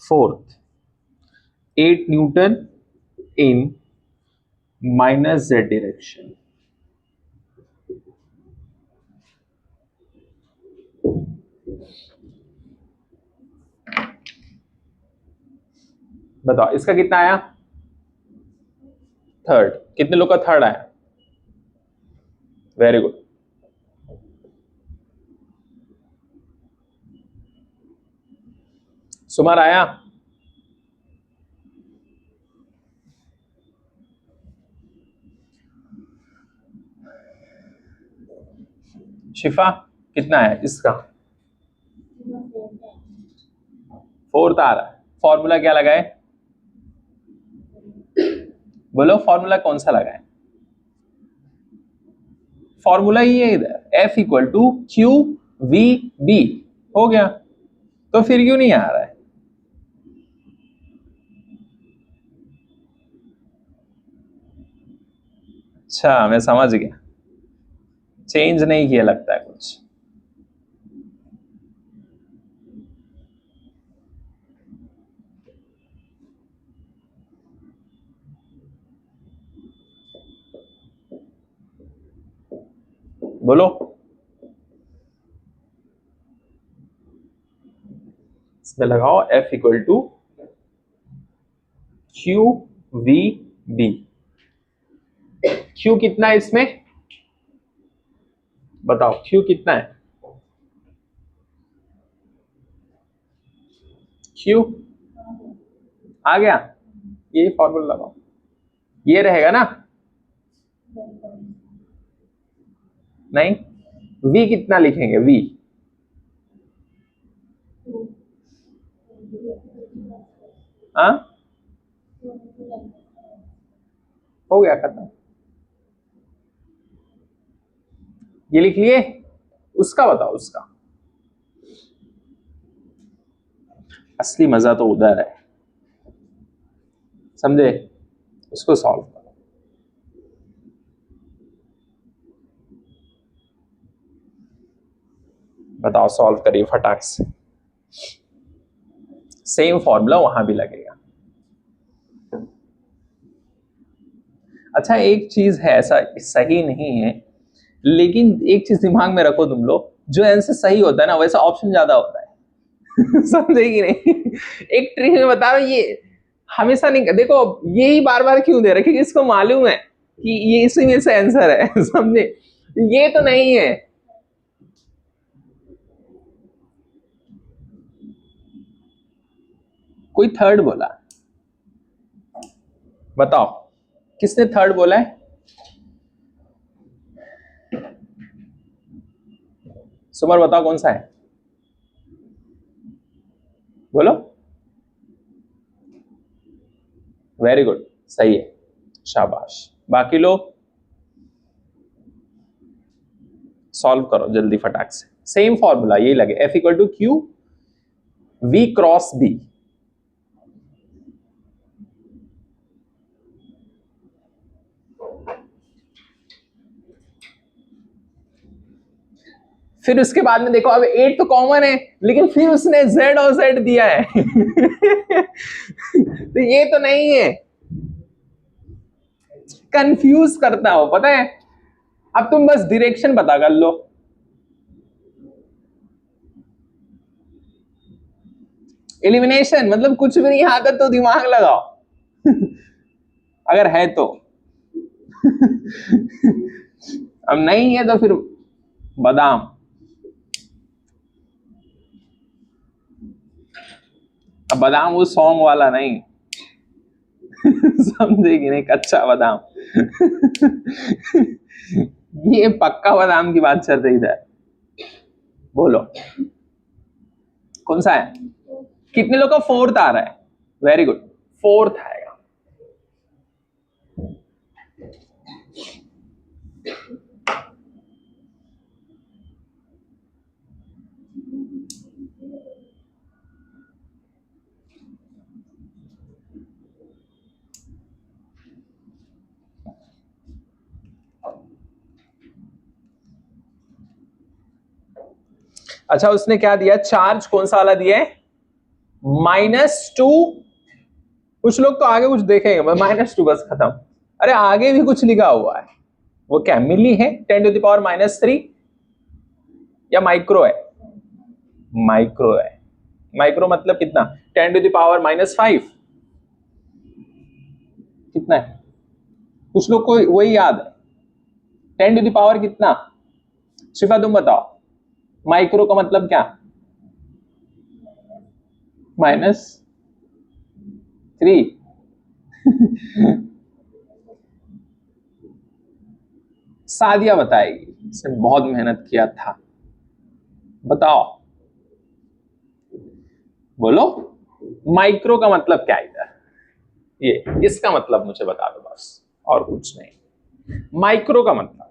fourth 8 Newton in minus Z direction. बताओ इसका कितना आया? थर्ड। कितने लोग का थर्ड आया? Very good. सुमर आया? शिफा कितना है इसका? फोर्थ आ रहा है। फॉर्मूला क्या लगाए? बोलो फॉर्मूला कौन सा लगाए? फॉर्मूला ही है इधर, F equal to Q V B. हो गया, तो फिर क्यों नहीं आ रहा है? अच्छा मैं समझ गया, चेंज नहीं किया लगता है कुछ। बोलो, इसमें लगाओ F equal to Q V B. Q कितना है इसमें, बताओ क्यू कितना है? क्यू आ गया, ये फॉर्मूला लगाओ, ये रहेगा ना? नहीं, v कितना लिखेंगे? v हाँ, हो गया खत्म। ये लिख लिए, उसका बताओ, उसका असली मजा तो उधर है, समझे? उसको सॉल्व करो। बताओ, सॉल्व करिए फटाक से। सेम फॉर्मूला वहां भी लगेगा। अच्छा, एक चीज है, ऐसा सही नहीं है, लेकिन एक चीज दिमाग में रखो तुम लोग, जो आंसर सही होता है ना, वैसा ऑप्शन ज्यादा होता है। समझे कि नहीं? एक ट्रिक में बता रहा हूं, ये हमेशा नहीं, देखो यही बार बार क्यों दे रहे, क्योंकि इसको मालूम है कि ये इसी में से आंसर है। समझे? ये तो नहीं है। कोई थर्ड बोला, बताओ किसने थर्ड बोला है? सुमर बताओ कौन सा है, बोलो। वेरी गुड, सही है, शाबाश। बाकी लोग सॉल्व करो जल्दी फटाक से। सेम फॉर्मूला यही लगे, F equal to Q V cross B. फिर उसके बाद में देखो, अब 8 तो कॉमन है, लेकिन फिर उसने Z और Z दिया है। तो ये तो नहीं है, कंफ्यूज करता हो, पता है? अब तुम बस डायरेक्शन पता कर लो। एलिमिनेशन मतलब कुछ भी नहीं आता तो दिमाग लगाओ। अगर है तो। अब नहीं है तो फिर बादाम। अब बादाम वो सॉन्ग वाला नहीं। समझेगी नहीं, कच्चा बादाम। ये पक्का बादाम की बात चल रही इधर। बोलो कौन सा है? कितने लोग का फोर्थ आ रहा है? वेरी गुड, फोर्थ आएगा। अच्छा, उसने क्या दिया? चार्ज कौन सा वाला दिया है? -2। कुछ लोग तो आगे कुछ देखेंगे, -2 बस खत्म। अरे आगे भी कुछ लिखा हुआ है, वो क्या मिली है? 10⁻³ या माइक्रो है? माइक्रो है। माइक्रो मतलब कितना? 10⁻⁻5 कितना है? कुछ लोग को वही याद है। 10 कितना? शिफा तुम बताओ, माइक्रो का मतलब क्या? -3। सादिया बताएगी, इसने बहुत मेहनत किया था। बताओ, बोलो माइक्रो का मतलब क्या इधर? ये इसका मतलब मुझे बता दो बस, और कुछ नहीं। माइक्रो का मतलब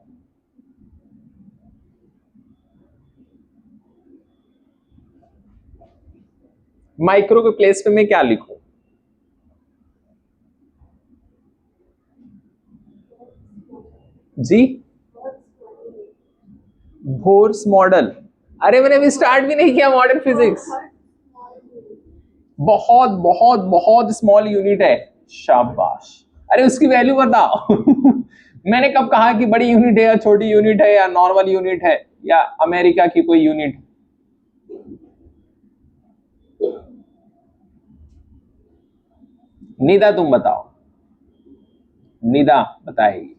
माइक्रो के प्लेस पे मैं क्या लिखूं? जी, बोर्स मॉडल। अरे मैंने अभी स्टार्ट भी नहीं किया मॉडर्न फिजिक्स। बहुत बहुत बहुत स्मॉल यूनिट है। शाबाश। अरे उसकी वैल्यू बताओ। मैंने कब कहा कि बड़ी यूनिट है या छोटी यूनिट है या नॉर्मल यूनिट है या अमेरिका की कोई यूनिट? निदा तुम बताओ, निदा बताएगी।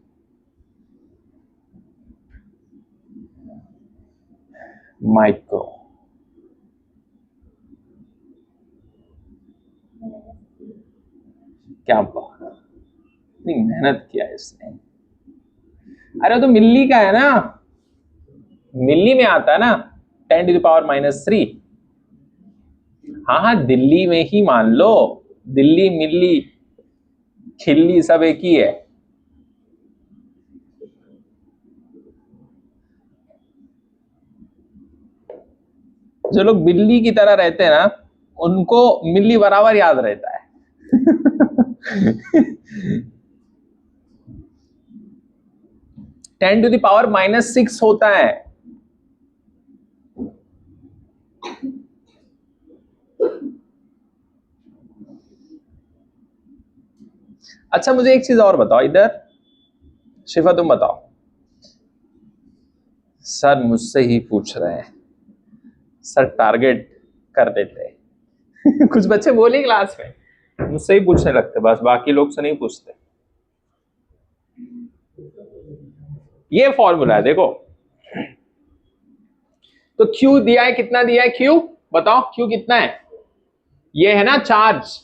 माइक्रो, क्या बात, इतनी मेहनत किया इसने। अरे तो मिल्ली का है ना, मिल्ली में आता है ना 10⁻⁻3। हाँ हाँ, दिल्ली में ही मान लो, दिल्ली मिल्ली खिल्ली सब एक ही है। जो लोग बिल्ली की तरह रहते हैं ना, उनको मिल्ली बराबर याद रहता है। 10⁻⁻6 होता है। अच्छा मुझे एक चीज और बताओ, इधर शिफा तुम बताओ। सर मुझसे ही पूछ रहे हैं, सर टारगेट कर देते हैं। कुछ बच्चे बोले क्लास में, मुझसे ही पूछने लगते, बस बाकी लोग से नहीं पूछते। ये फॉर्मूला है देखो, तो Q दिया है, कितना दिया है Q बताओ, Q कितना है? ये है ना चार्ज,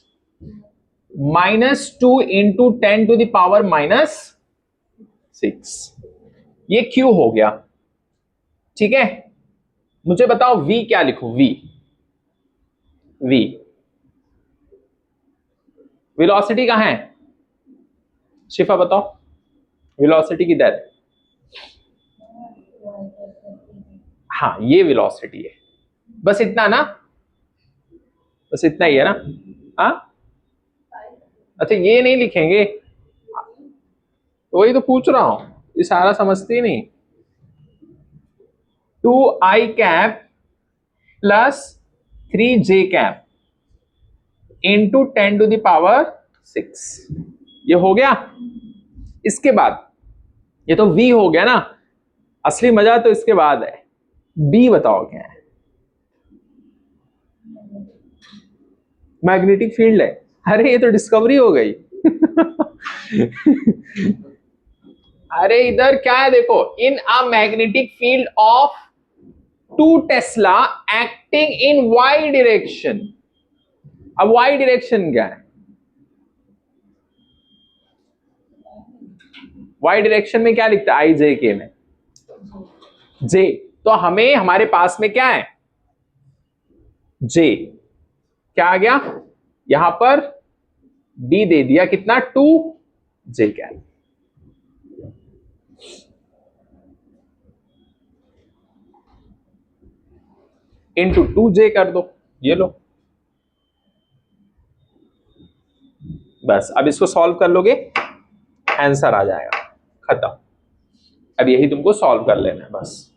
-2 इंटू 10⁻⁻6, ये Q हो गया। ठीक है, मुझे बताओ V क्या लिखूं? V, V वेलोसिटी कहां है? शिफा बताओ, वेलोसिटी किधर है? हाँ ये वेलोसिटी है, बस इतना ना, बस इतना ही है ना। हाँ अच्छा ये नहीं लिखेंगे, तो वही तो पूछ रहा हूं, ये सारा समझती ही नहीं। 2i प्लस 3j इंटू 10⁻6, ये हो गया। इसके बाद ये तो v हो गया ना, असली मजा तो इसके बाद है। b बताओ क्या है? मैग्नेटिक फील्ड है। अरे ये तो डिस्कवरी हो गई। अरे इधर क्या है देखो, in a magnetic field of 2 tesla acting in Y direction. अब वाई डायरेक्शन क्या है? वाई डायरेक्शन में क्या लिखता है आई जे के में? जे, तो हमें हमारे पास में क्या है? जे, क्या आ गया यहां पर? डी दे दिया, कितना? 2j इंटू 2j कर दो, ये लो। बस अब इसको सॉल्व कर लोगे, आंसर आ जाएगा, खत्म। अब यही तुमको सॉल्व कर लेना है, बस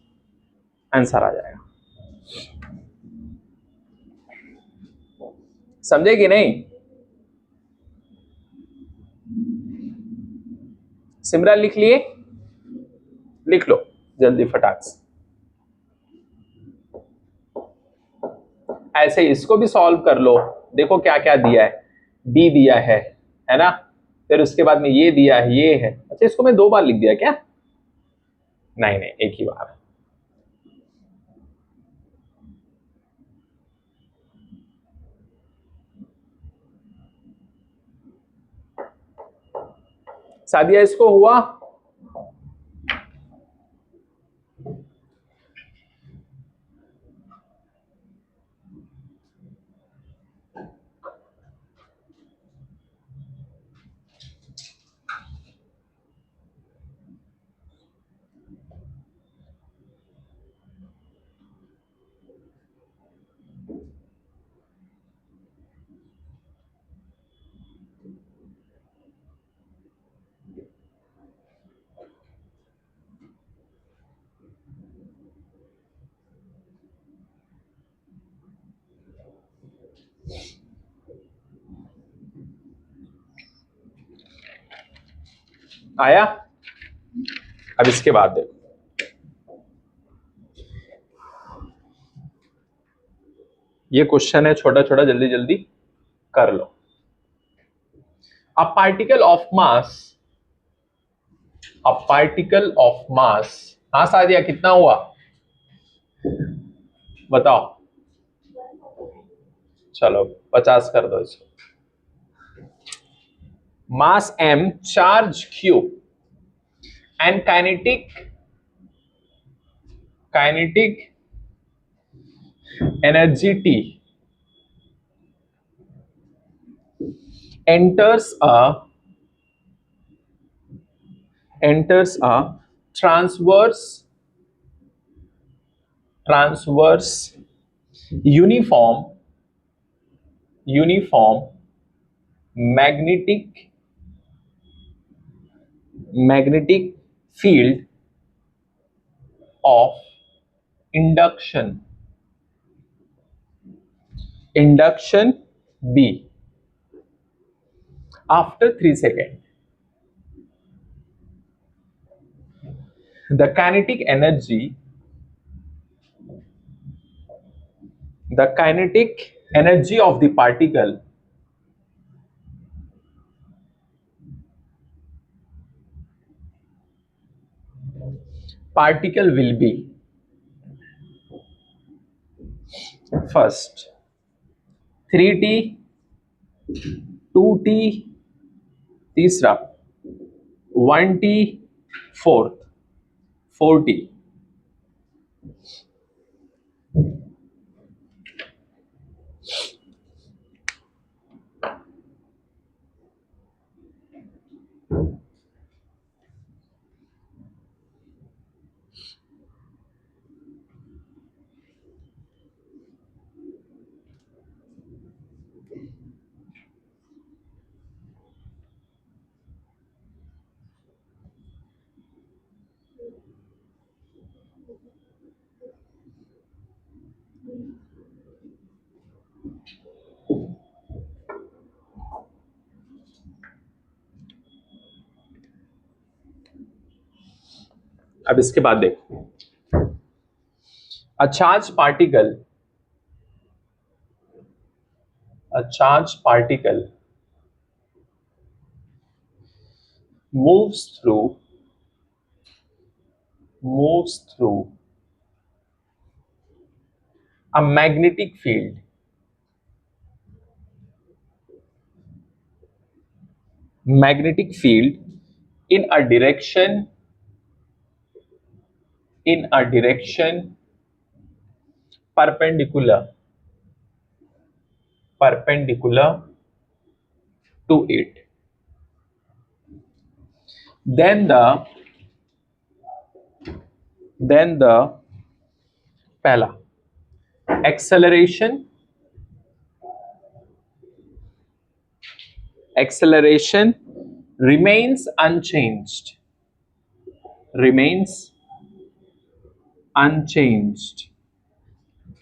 आंसर आ जाएगा। समझे कि नहीं? सिमरन लिख लिए? लिख लो जल्दी फटाक से। ऐसे इसको भी सॉल्व कर लो, देखो क्या क्या दिया है। बी दिया है ना, फिर उसके बाद में ये दिया है, ये है। अच्छा इसको मैं 2 बार लिख दिया क्या? नहीं नहीं, एक ही बार। सादिया इसको हुआ? आया? अब इसके बाद देखो, ये क्वेश्चन है छोटा छोटा, जल्दी जल्दी कर लो। A particle of mass, a particle of mass, हाँ सादिया कितना हुआ बताओ, चलो 50 कर दो इसको। मास m, charge q and kinetic energy t enters a transverse uniform magnetic field of induction B after 3 seconds. The kinetic energy of the particle will be, first 3t, 2t, तीसरा 1t, fourth 4t। अब इसके बाद देखो, a charged particle moves through a magnetic field in a direction perpendicular to it. Then the पहला acceleration remains unchanged.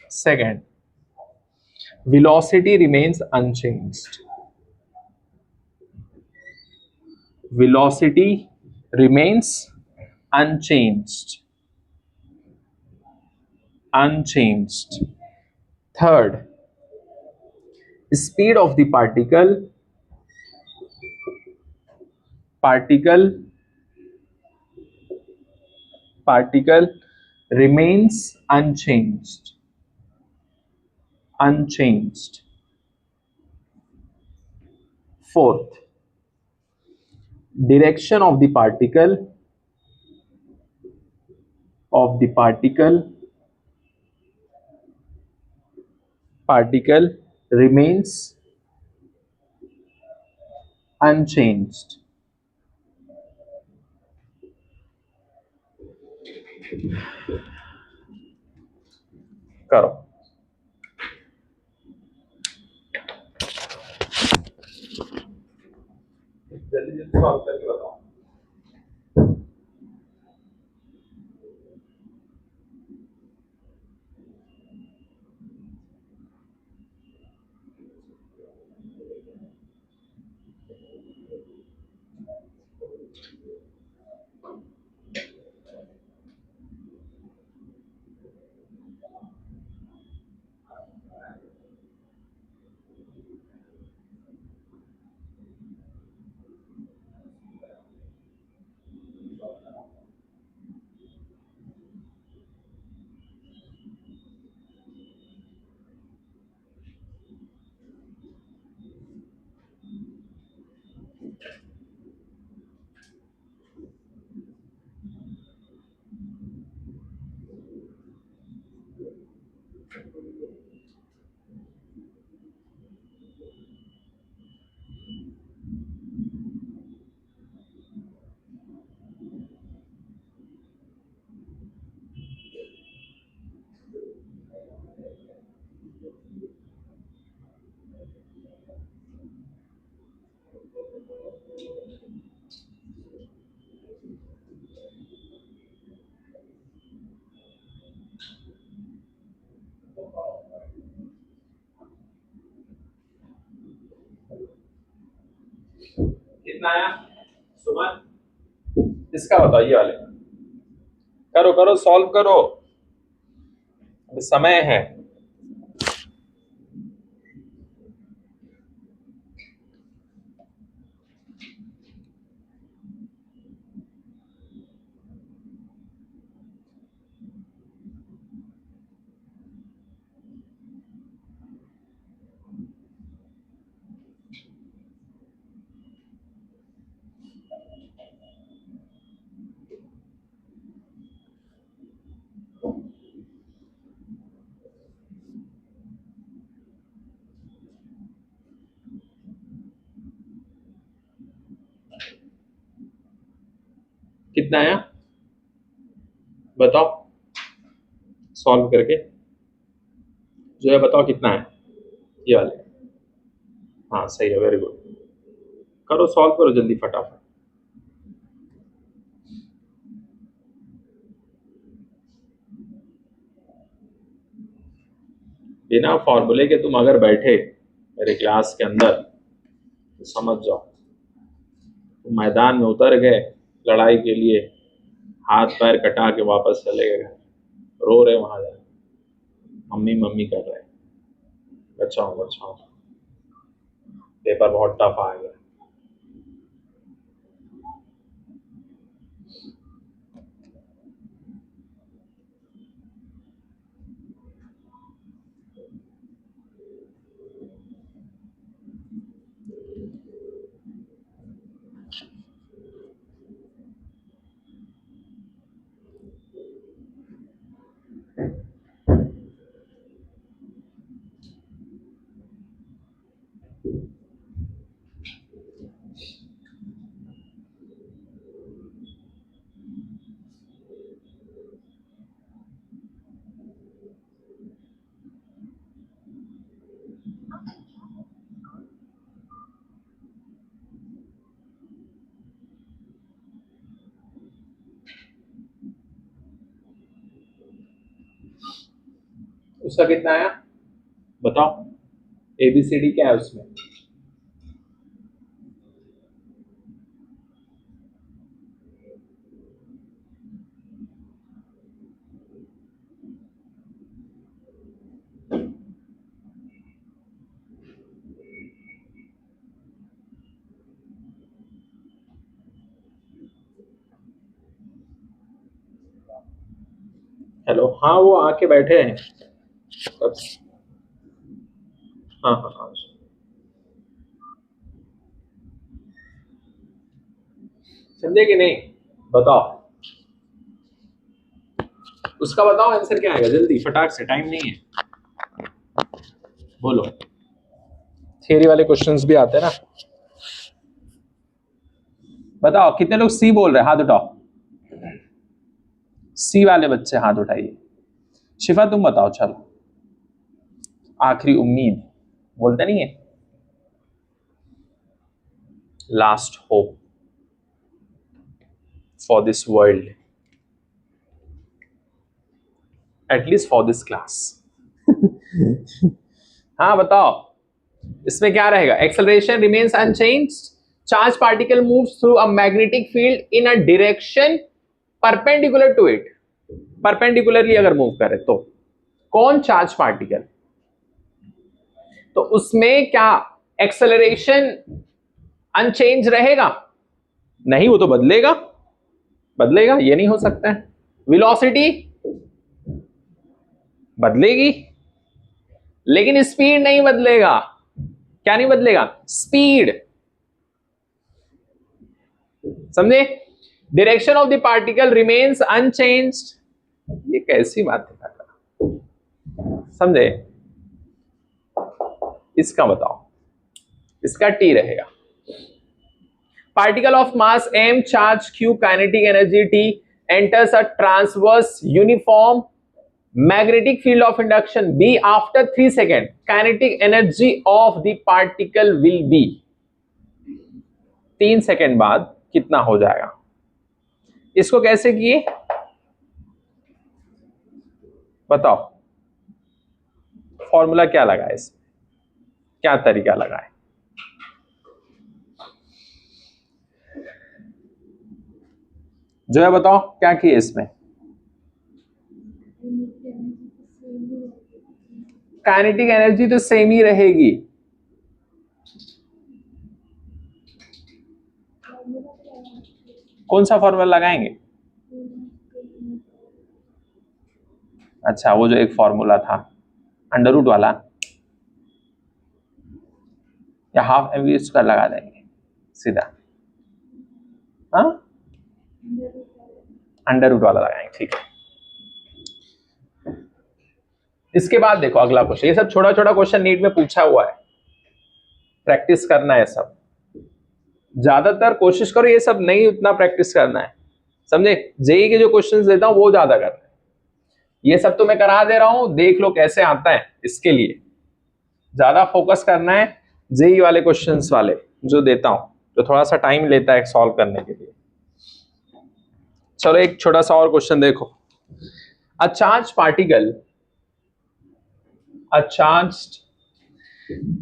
Second, velocity remains unchanged. Third, speed of the particle remains unchanged. Fourth, direction of the particle remains unchanged. करो, जल्दी जल्दी सॉल्व करके बताओ। कितना आया सुमन? इसका बताओ, ये वाले करो करो, सॉल्व करो, अभी समय है। कितना आया बताओ, सॉल्व करके जो है बताओ कितना है ये वाले। हाँ सही है, वेरी गुड। करो सॉल्व करो जल्दी फटाफट। बिना फॉर्मूले के तुम अगर बैठे मेरे क्लास के अंदर तो समझ जाओ तुम मैदान में उतर गए लड़ाई के लिए, हाथ पैर कटा के वापस चले गए, रो रहे वहां जाए, मम्मी मम्मी कर रहे, बचाओ बचाओ, पेपर बहुत टफ आ गया। उसका कितना आया बताओ, एबीसीडी क्या है उसमें? हेलो, हाँ वो आके बैठे हैं। हाँ हाँ हाँ, समझे कि नहीं बताओ, उसका बताओ आंसर क्या आएगा, जल्दी फटाक से, टाइम नहीं है, बोलो। थियरी वाले क्वेश्चंस भी आते हैं ना। बताओ कितने लोग सी बोल रहे हैं, हाथ उठाओ, सी वाले बच्चे हाथ उठाइए। शिफा तुम बताओ, चलो आखिरी उम्मीद बोलते नहीं है, last hope for this world, at least for this class. हाँ बताओ इसमें क्या रहेगा? Acceleration remains unchanged, charge particle moves through a magnetic field in a direction perpendicular to it, perpendicularly अगर मूव करे तो कौन चार्ज पार्टिकल, तो उसमें क्या एक्सेलरेशन अनचेंज रहेगा? नहीं, वो तो बदलेगा, बदलेगा, ये नहीं हो सकता है। वेलोसिटी बदलेगी लेकिन स्पीड नहीं बदलेगा। क्या नहीं बदलेगा? स्पीड, समझे? Direction of the particle remains unchanged, ये कैसी बात है, समझे? इसका बताओ, इसका टी रहेगा। Particle of mass m, charge q, kinetic energy t, enters a transverse uniform magnetic field of induction B after 3 seconds. Kinetic energy of the particle will be, 3 second बाद कितना हो जाएगा? इसको कैसे किए बताओ, फॉर्मूला क्या लगा इसमें, क्या तरीका लगा है? जो है बताओ क्या किए इसमें? काइनेटिक एनर्जी तो सेम ही रहेगी। कौन सा फॉर्मूला लगाएंगे? अच्छा, वो जो एक फॉर्मूला था अंडर रूट वाला, या हाफ एम वी स्क्वायर लगा देंगे सीधा? हाँ, अंडर रूट वाला लगाएंगे, ठीक है। इसके बाद देखो अगला क्वेश्चन, ये सब छोटा छोटा क्वेश्चन नीट में पूछा हुआ है, प्रैक्टिस करना है सब। ज्यादातर कोशिश करो ये सब नहीं उतना प्रैक्टिस करना है, समझे? जेई के जो क्वेश्चंस देता हूं वो ज्यादा करना है, ये सब तो मैं करा दे रहा हूं, देख लो कैसे आता है। इसके लिए ज्यादा फोकस करना है जेई वाले क्वेश्चंस वाले जो देता हूं, तो थोड़ा सा टाइम लेता है सॉल्व करने के लिए। चलो एक छोटा सा और क्वेश्चन देखो। A charge particle, a charged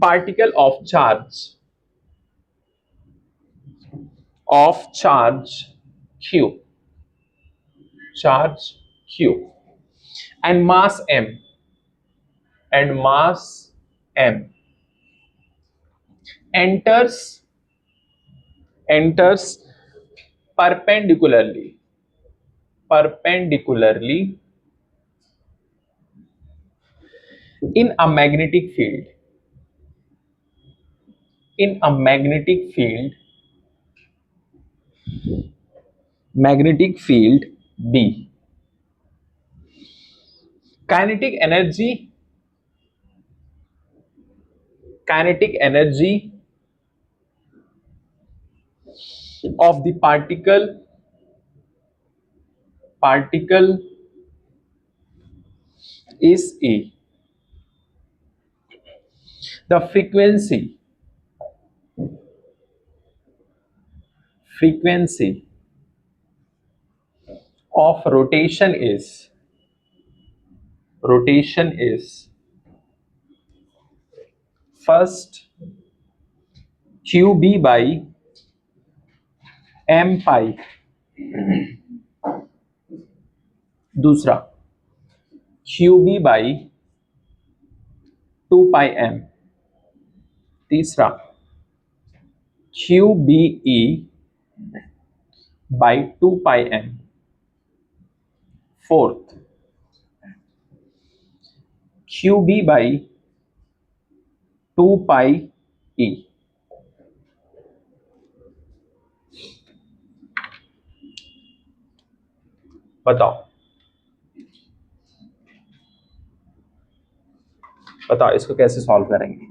particle of charge q, charge q and mass m, and mass m enters perpendicularly in a magnetic field, magnetic field B. Kinetic energy of the particle is E. The frequency of rotation is first QB by m pi, दूसरा QB by 2 pi m, तीसरा QBE by 2 pi m, fourth QB by 2 pi E। बताओ इसको कैसे सॉल्व करेंगे?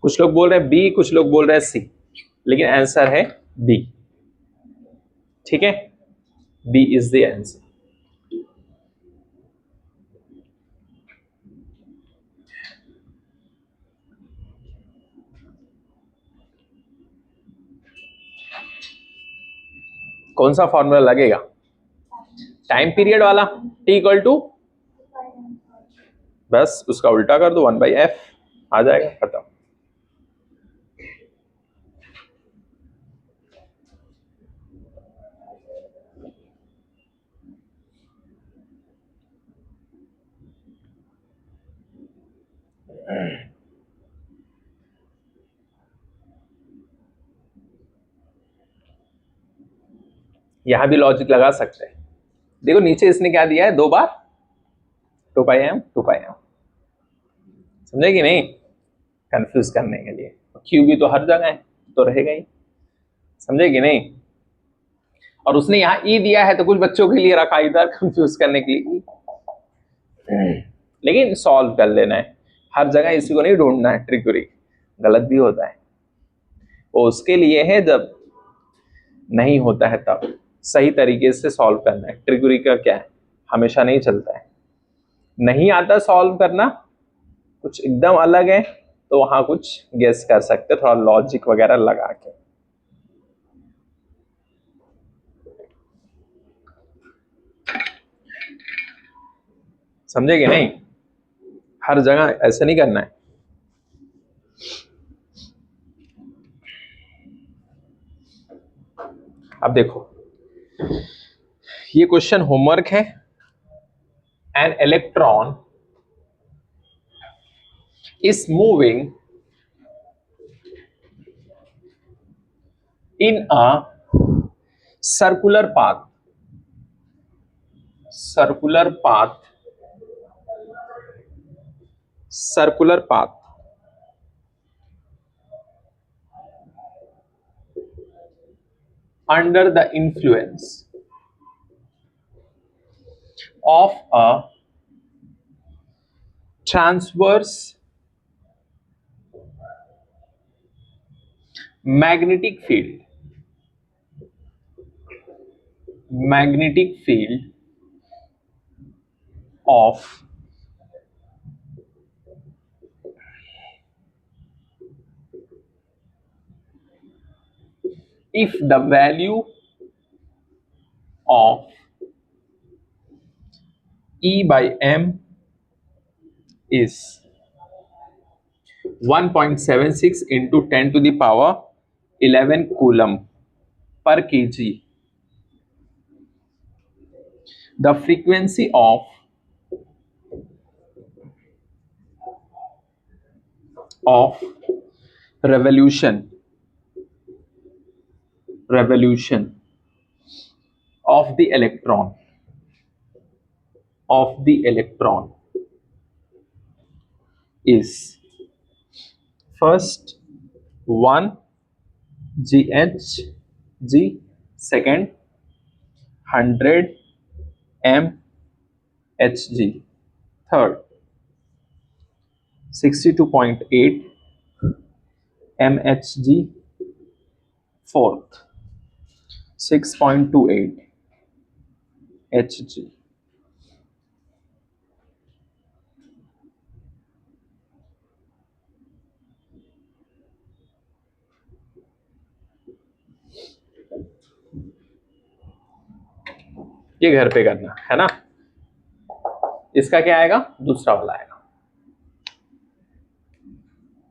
कुछ लोग बोल रहे हैं बी, कुछ लोग बोल रहे हैं सी, लेकिन आंसर है बी। ठीक है, बी इज द आंसर। कौन सा फॉर्मूला लगेगा? टाइम पीरियड वाला, टी इक्वल टू, बस उसका उल्टा कर दो 1/f, आ जाएगा, खत्म। यहां भी लॉजिक लगा सकते हैं। देखो नीचे इसने क्या दिया है, 2 बार 2 पाई एम 2 पाई एम, समझे कि नहीं, कंफ्यूज करने के लिए। क्यू भी तो हर जगह है तो रहेगा ही, समझे कि नहीं। और उसने यहाँ ई दिया है तो कुछ बच्चों के लिए रखा इधर कंफ्यूज करने के लिए, लेकिन सॉल्व कर लेना है, हर जगह इसी को नहीं ढूंढना है, ट्रिकरी गलत भी होता है, वो उसके लिए है जब नहीं होता है तब सही तरीके से सॉल्व करना है। ट्रिकरी का क्या है, हमेशा नहीं चलता है, नहीं आता सॉल्व करना, कुछ एकदम अलग है तो वहां कुछ गेस कर सकते, थोड़ा लॉजिक वगैरह लगा के। समझे कि नहीं, हर जगह ऐसे नहीं करना है। अब देखो ये क्वेश्चन होमवर्क है। An electron is moving in a circular path, circular path, circular path under the influence of a transverse magnetic field, magnetic field of if the value of E by M is 1.76 into 10 to the power 11 coulomb per kg, the frequency of revolution of the electron is first 1 GHg, second 100 mHg, third 62.8 mHg, fourth 6.28 Hg। ये घर पे करना है ना, इसका क्या आएगा, दूसरा वाला आएगा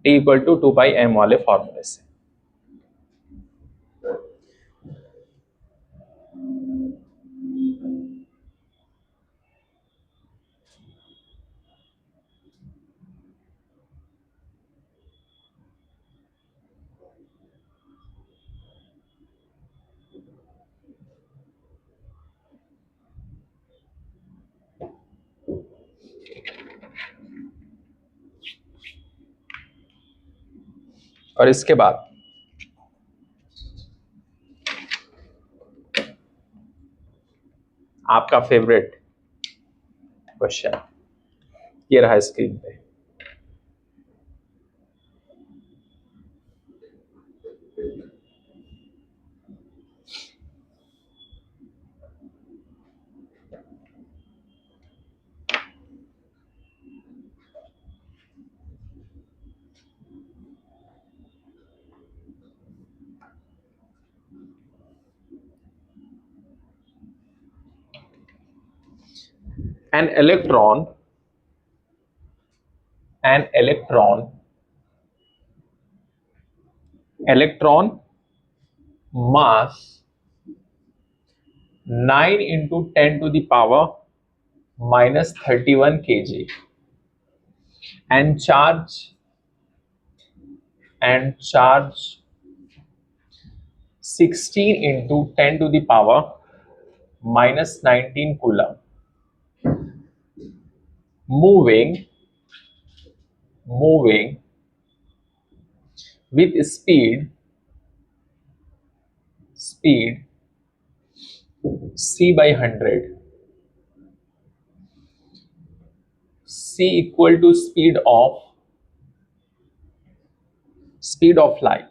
T इक्वल टू 2πm वाले फॉर्मूले से। और इसके बाद आपका फेवरेट क्वेश्चन ये रहा स्क्रीन पे। An electron mass 9 into 10 to the power minus 31 kg and charge 16 into 10 to the power minus 19 coulomb, moving moving with speed c by 100. C equal to speed of light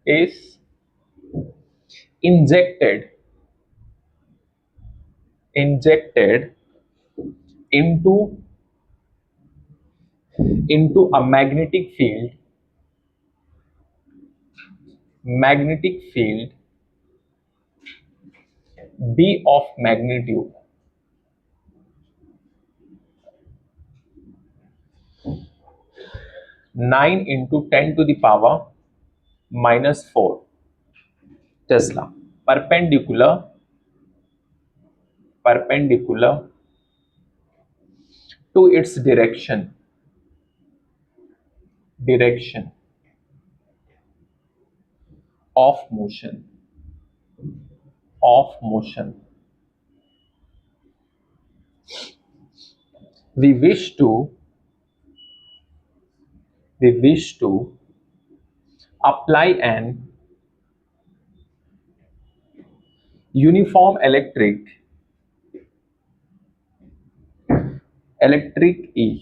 is injected into a magnetic field B of magnitude 9 into 10 to the power minus 4 Tesla, perpendicular to its direction of motion. We wish to apply an uniform electric E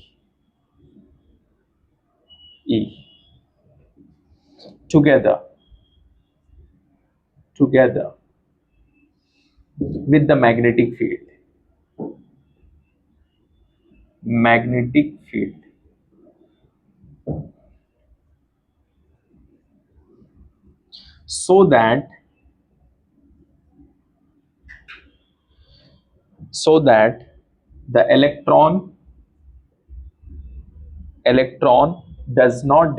together with the magnetic field so that the electron does not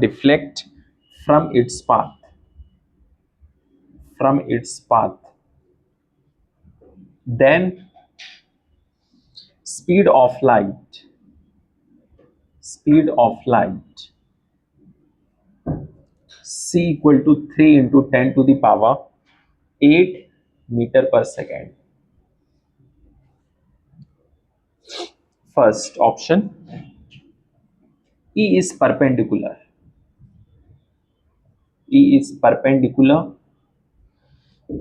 deflect from its path. Then speed of light c equal to 3 into 10 to the power 8 meter per second. First option, E is perpendicular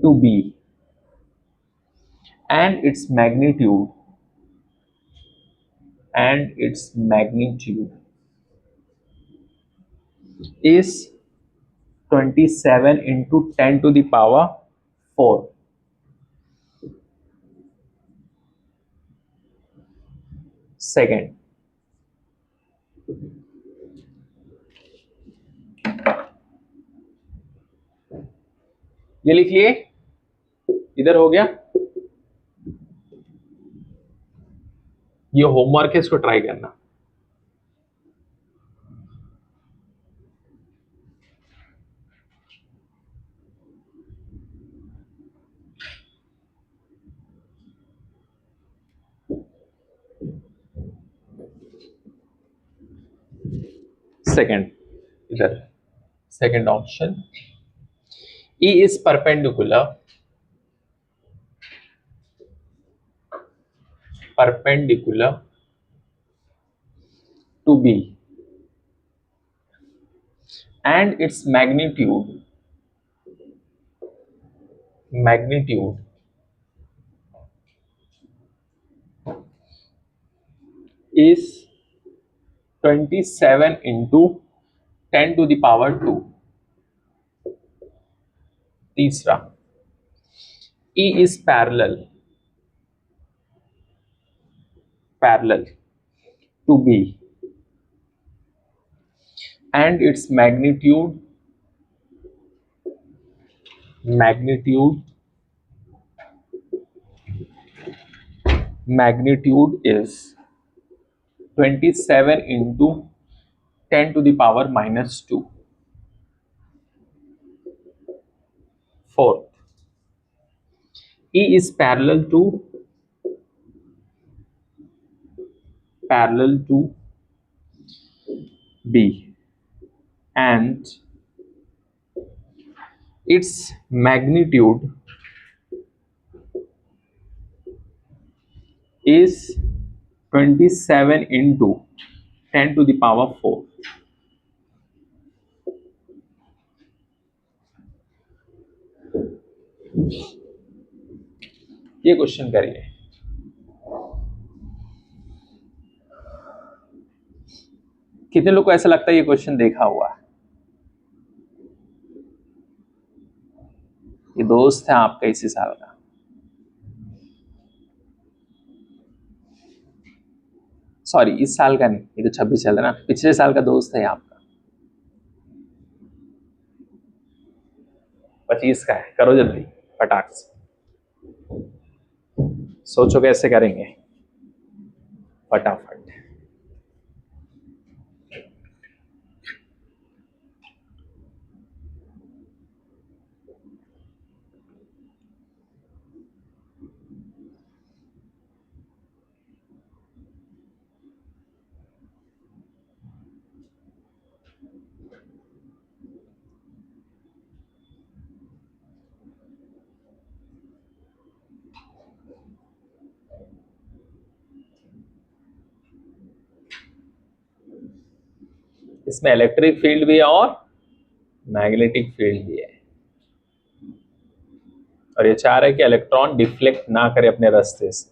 to B, and its magnitude is 27 into 10 to the power 4. Second, ये लिख लिए, इधर हो गया। ये होमवर्क है, इसको ट्राई करना। Second, इधर second option, E is perpendicular to B, and its magnitude is 27 into 10 to the power 2. तीसरा, E is parallel to B, and its magnitude is 27 into 10 to the power minus 2. Fourth, E is parallel to B, and its magnitude is 27 into 10 to the power 4. ये क्वेश्चन करिए। कितने लोग को ऐसा लगता है ये क्वेश्चन देखा हुआ है? ये दोस्त है आपका इसी साल का। सॉरी, इस साल का नहीं, ये तो 26 चल रहा है ना, पिछले साल का दोस्त है आपका। 25 का है। करो जल्दी फटाक से, सोचो कैसे करेंगे फटाफट। इसमें इलेक्ट्रिक फील्ड भी है और मैग्नेटिक फील्ड भी है, और ये चाह रहा है कि इलेक्ट्रॉन डिफ्लेक्ट ना करे अपने रास्ते से।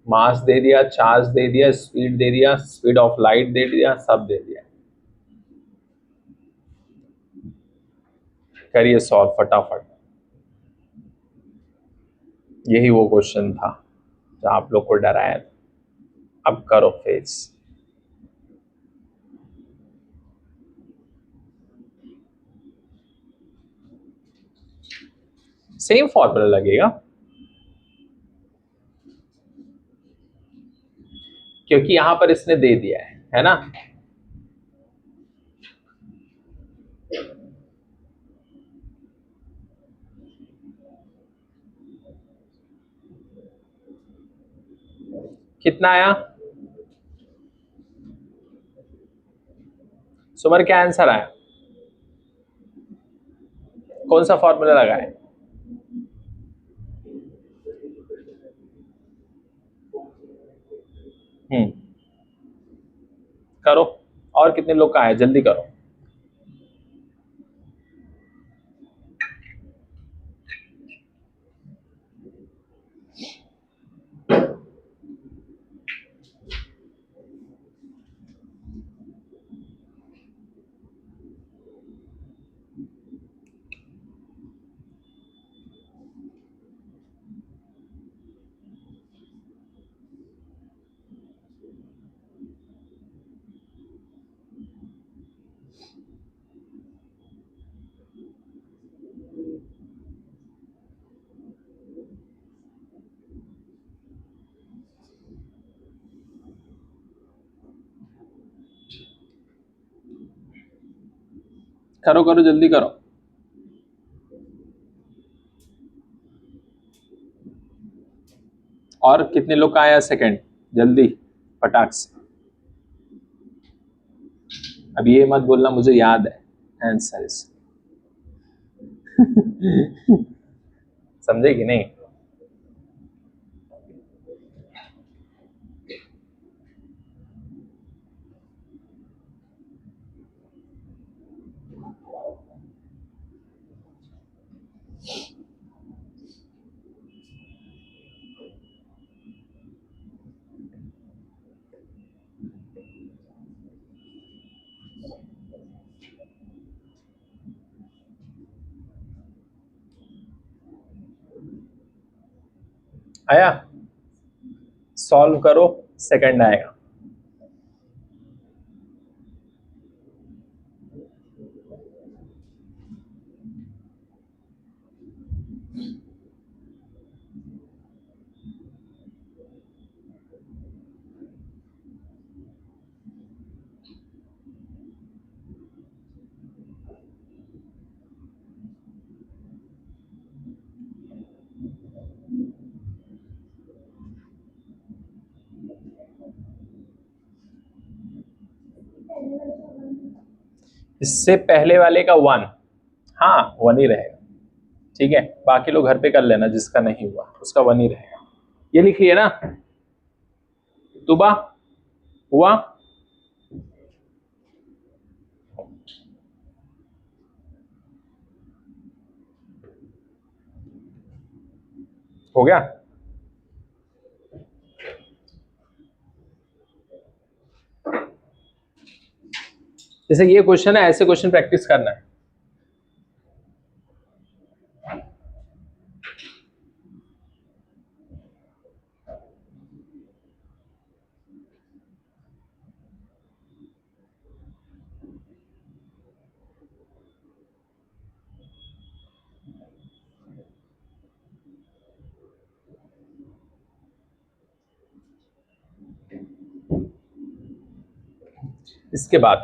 मास दे दिया, चार्ज दे दिया, स्पीड दे दिया, स्पीड ऑफ लाइट दे दिया, सब दे दिया। करिए सॉल्व फटाफट। यही वो क्वेश्चन था जो आप लोग को डराया था। अब करो फेस। सेम फॉर्मूला लगेगा क्योंकि यहां पर इसने दे दिया है ना। कितना आया सुमर, क्या आंसर आया? कौन सा फॉर्मूला लगाए? करो। और कितने लोग का आया, जल्दी करो। करो करो जल्दी करो। और कितने लोग का आया सेकंड, जल्दी फटाक से। अब ये मत बोलना मुझे याद है आंसर इस समझे कि नहीं? आया? सॉल्व करो, सेकंड आएगा। इससे पहले वाले का 1, हाँ 1 ही रहेगा, ठीक है। बाकी लोग घर पे कर लेना, जिसका नहीं हुआ उसका 1 ही रहेगा। ये लिखिए ना, तुबा हुआ, हो गया। जैसे ये क्वेश्चन है, ऐसे क्वेश्चन प्रैक्टिस करना है। इसके बाद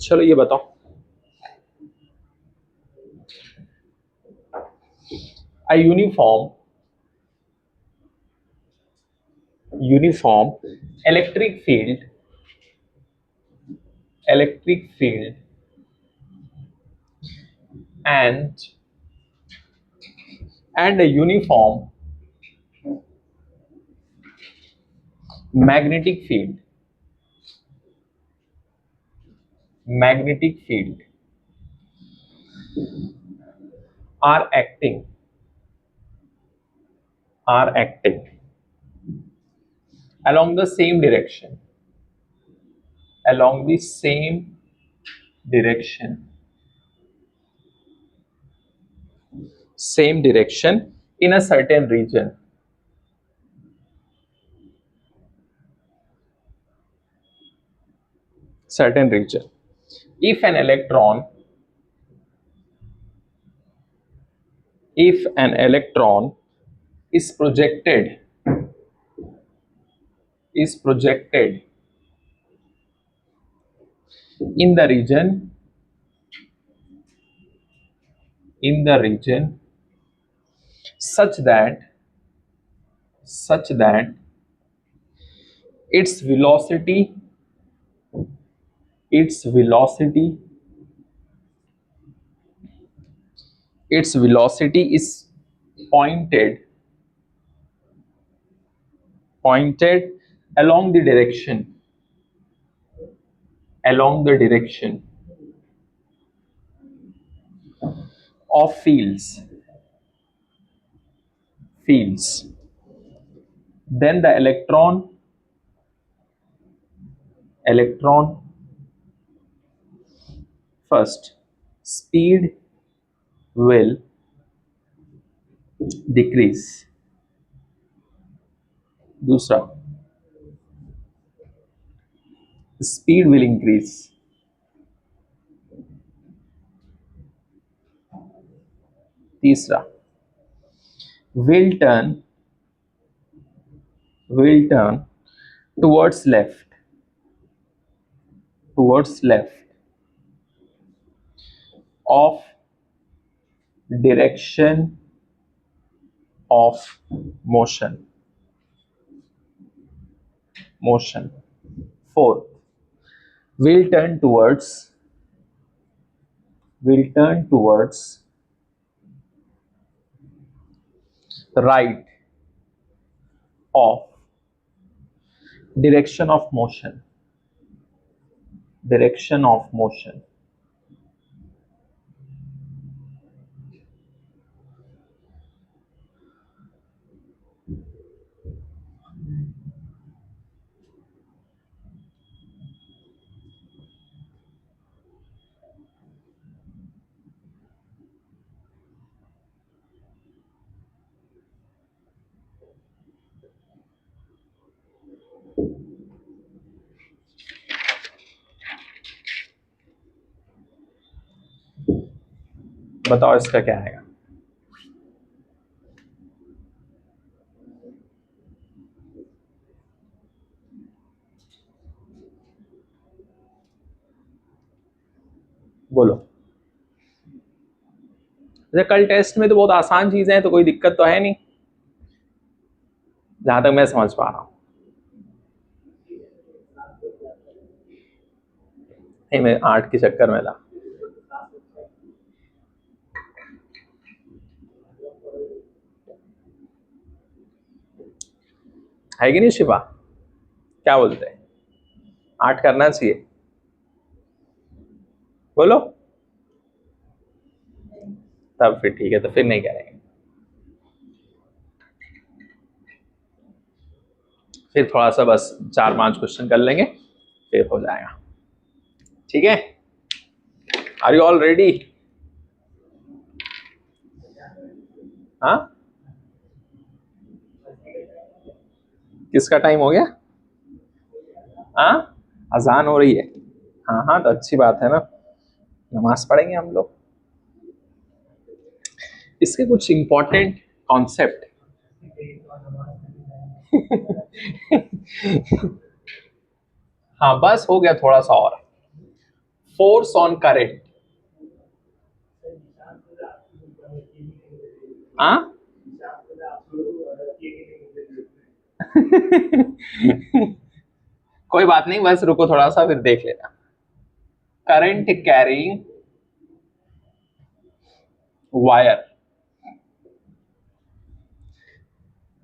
चलो ये बताओ, a uniform electric field and a uniform magnetic field are acting along the same direction direction same direction in a certain region. If an electron is projected in the region such that its velocity its velocity is pointed along the direction of fields, then the electron first speed will decrease, दूसरा speed will increase, तीसरा will turn towards left of direction of motion. Fourth, will turn towards right of direction of motion. बताओ इसका क्या आएगा? बोलो, जैसे कल टेस्ट में तो बहुत आसान चीजें हैं, तो कोई दिक्कत तो है नहीं जहां तक मैं समझ पा रहा हूं। नहीं, मैं 8 के चक्कर में था। है कि नहीं शिवा, क्या बोलते हैं? 8 करना चाहिए, बोलो। तब फिर ठीक है, तो फिर नहीं करेंगे, फिर थोड़ा सा बस 4-5 क्वेश्चन कर लेंगे, फिर हो जाएगा। ठीक है, आर यू ऑल रेडी? हाँ, किसका टाइम हो गया? हाँ, अजान हो रही है। हाँ हाँ, तो अच्छी बात है ना, नमाज पढ़ेंगे हम लोग। इसके कुछ इंपॉर्टेंट कॉन्सेप्ट हाँ बस हो गया, थोड़ा सा और। Force on current. हाँ कोई बात नहीं, बस रुको थोड़ा सा, फिर देख लेना। Current carrying wire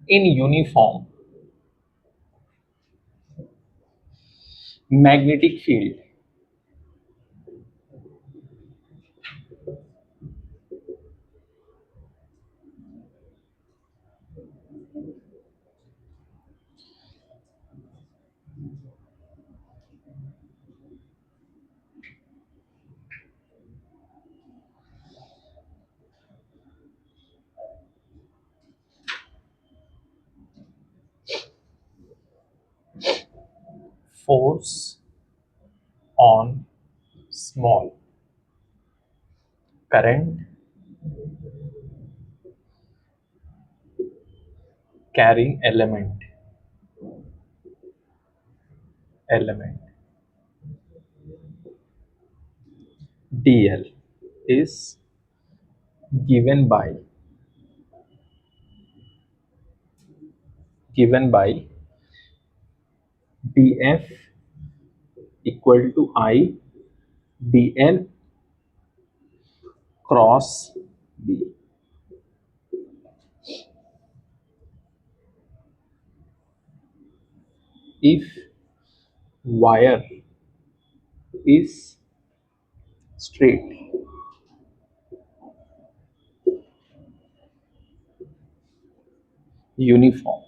in uniform magnetic field force on small current carrying element dl is given by df equal to I dl cross b. If wire is straight, uniform,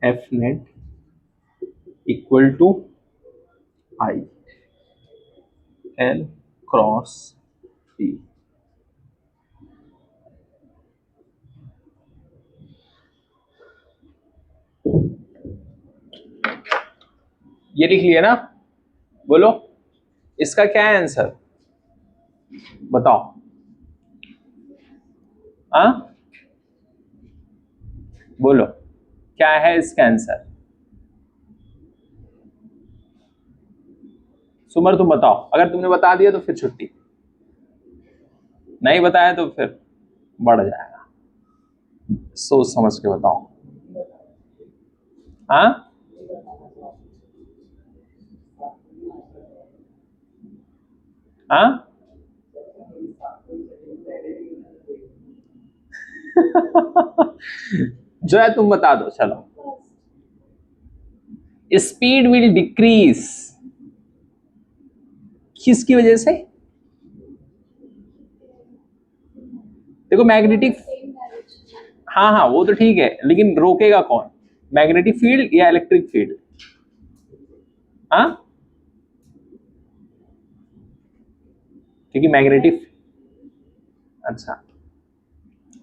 F net equal to I L cross B. ये लिख लिया ना? बोलो इसका क्या है आंसर, बताओ। हाँ बोलो क्या है इसका आंसर। सुमर तुम बताओ, अगर तुमने बता दिया तो फिर छुट्टी, नहीं बताया तो फिर बढ़ जाएगा। सोच समझ के बताओ। हाँ हाँ जो है तुम बता दो, चलो। स्पीड विल डिक्रीज, किसकी वजह से? देखो मैग्नेटिक, हाँ हाँ वो तो ठीक है, लेकिन रोकेगा कौन, मैग्नेटिक फील्ड या इलेक्ट्रिक फील्ड? हाँ क्योंकि मैग्नेटिक, अच्छा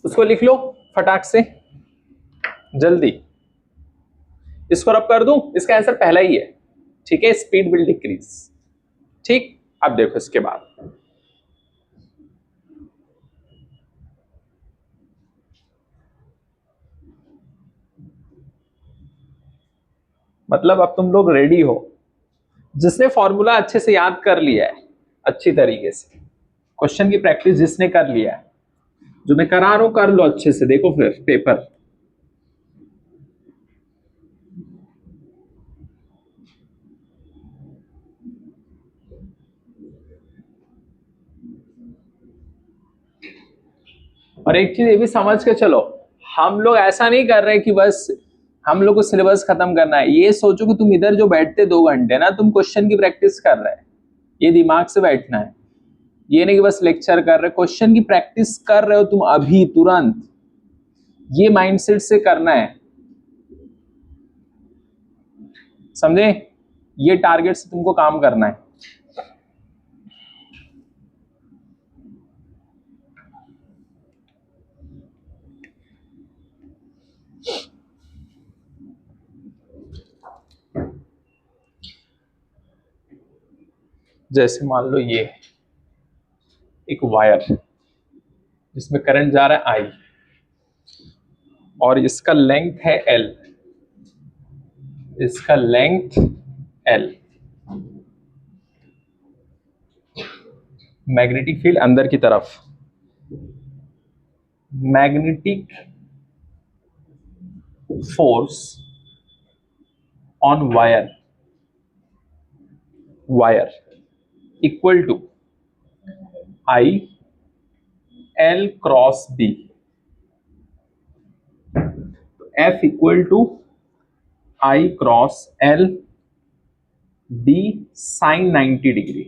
उसको लिख लो फटाक से जल्दी, इसको रब कर दूं, इसका आंसर पहला ही है। ठीक है, स्पीड विल डिक्रीज। ठीक, अब देखो इसके बाद मतलब अब तुम लोग रेडी हो, जिसने फॉर्मूला अच्छे से याद कर लिया है, अच्छी तरीके से। क्वेश्चन की प्रैक्टिस जिसने कर लिया है, जो मैं करा रहा हूं कर लो अच्छे से, देखो फिर पेपर। और एक चीज ये भी समझ के चलो, हम लोग ऐसा नहीं कर रहे कि बस हम लोग को सिलेबस खत्म करना है। ये सोचो कि तुम इधर जो बैठते 2 घंटे ना, तुम क्वेश्चन की प्रैक्टिस कर रहे हैं, ये दिमाग से बैठना है। ये नहीं कि बस लेक्चर कर रहे, क्वेश्चन की प्रैक्टिस कर रहे हो तुम अभी तुरंत, ये माइंडसेट से करना है, समझे? ये टारगेट से तुमको काम करना है। जैसे मान लो ये एक वायर जिसमें करंट जा रहा है I, और इसका लेंथ है L, इसका लेंथ L। मैग्नेटिक फील्ड अंदर की तरफ, magnetic force on wire, wire equal to I L cross B। F equal to I cross L B sine 90 degree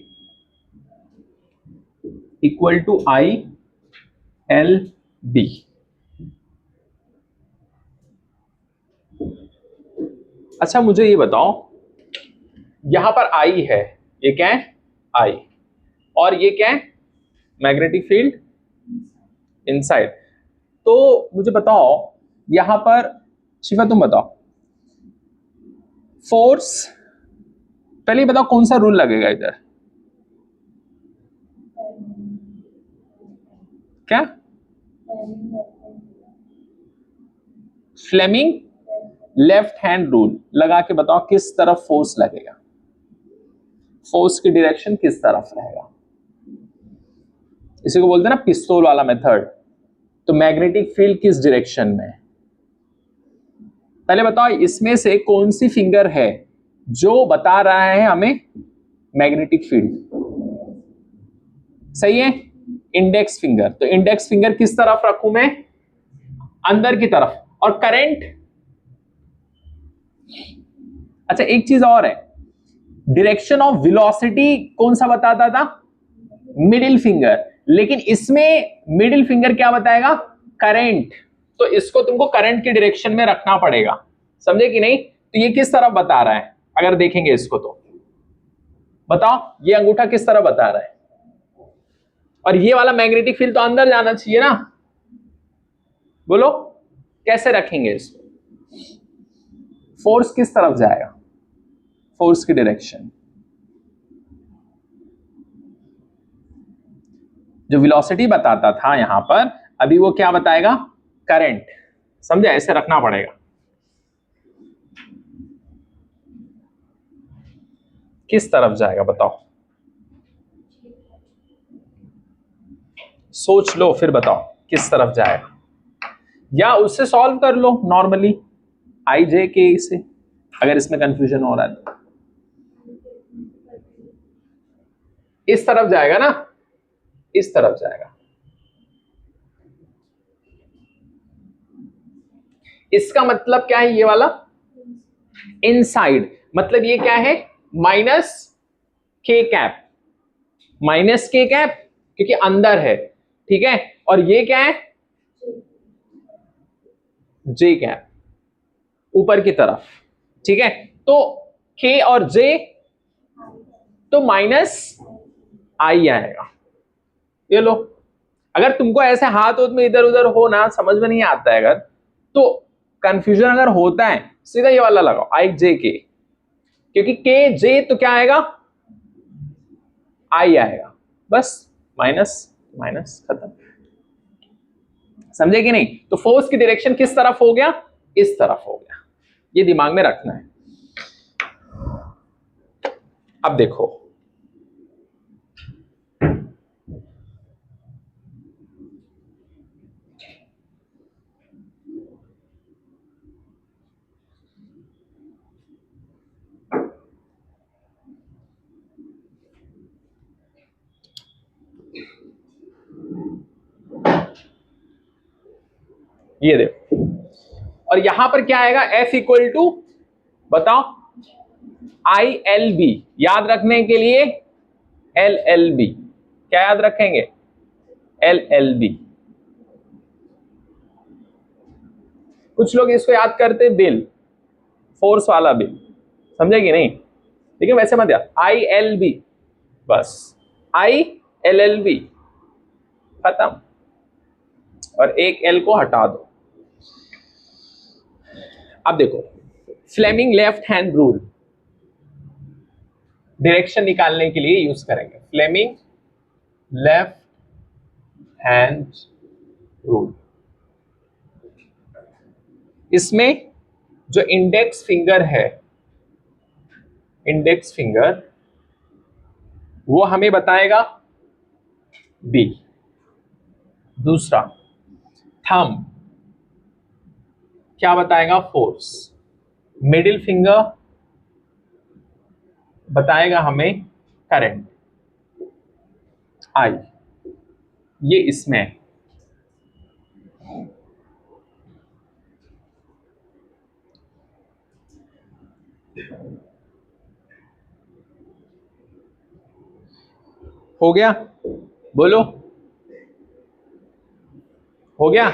equal to I L B। अच्छा मुझे ये बताओ, यहां पर I है, ये क्या है I, और ये क्या है मैग्नेटिक फील्ड इनसाइड। तो मुझे बताओ यहां पर, शिफा तुम बताओ, फोर्स पहले बताओ कौन सा रूल लगेगा इधर? क्या? फ्लेमिंग लेफ्ट हैंड रूल लगा के बताओ किस तरफ फोर्स लगेगा, फोर्स की डायरेक्शन किस तरफ रहेगा। इसी को बोलते हैं ना पिस्तौल वाला मेथड। तो मैग्नेटिक फील्ड किस डायरेक्शन में? पहले बताओ इसमें से कौन सी फिंगर है जो बता रहा है हमें मैग्नेटिक फील्ड? सही है, इंडेक्स फिंगर। तो इंडेक्स फिंगर किस तरफ रखूं मैं? अंदर की तरफ। और करंट, अच्छा एक चीज और है, डायरेक्शन ऑफ वेलोसिटी कौन सा बताता था? Middle finger. लेकिन इसमें मिडिल फिंगर क्या बताएगा? करंट। तो इसको तुमको करंट की डायरेक्शन में रखना पड़ेगा, समझे कि नहीं? तो ये किस तरफ बता रहा है अगर देखेंगे इसको तो बताओ, ये अंगूठा किस तरफ बता रहा है? और ये वाला मैग्नेटिक फील्ड तो अंदर जाना चाहिए ना, बोलो कैसे रखेंगे इसको? फोर्स किस तरफ जाएगा? फोर्स की डायरेक्शन, जो वेलोसिटी बताता था यहां पर, अभी वो क्या बताएगा? करंट। समझे? ऐसे रखना पड़ेगा। किस तरफ जाएगा बताओ, सोच लो फिर बताओ किस तरफ जाएगा, या उससे सॉल्व कर लो नॉर्मली आई जे के से, अगर इसमें कंफ्यूजन हो रहा है तो। इस तरफ जाएगा ना, इस तरफ जाएगा। इसका मतलब क्या है? ये वाला इनसाइड, मतलब ये क्या है? माइनस के कैप, माइनस के कैप क्योंकि अंदर है, ठीक है। और ये क्या है? जे कैप, ऊपर की तरफ, ठीक है। तो के और जे, तो माइनस आई आएगा। ये लो, अगर तुमको ऐसे हाथ में इधर उधर हो ना, समझ में नहीं आता है अगर, तो कंफ्यूजन अगर होता है, सीधा ये वाला लगाओ आई जे के, क्योंकि के जे तो क्या आएगा? आई आएगा, बस माइनस माइनस खत्म। समझे कि नहीं? तो फोर्स की डायरेक्शन किस तरफ हो गया? इस तरफ हो गया, ये दिमाग में रखना है। अब देखो ये देखो, और यहां पर क्या आएगा, F इक्वल टू, बताओ, ILB, याद रखने के लिए LLB, क्या याद रखेंगे, LLB। कुछ लोग इसको याद करते बिल, फोर्स वाला बिल, समझे कि नहीं, लेकिन वैसे मत याद, ILB, बस ILLB, खत्म, और एक L को हटा दो। अब देखो, Fleming left hand rule direction निकालने के लिए यूज करेंगे, फ्लेमिंग लेफ्ट हैंड रूल। इसमें जो इंडेक्स फिंगर है, इंडेक्स फिंगर, वो हमें बताएगा B, दूसरा थंब क्या बताएगा, फोर्स, मिडिल फिंगर बताएगा हमें करंट, I, ये इसमें है। हो गया, बोलो, हो गया,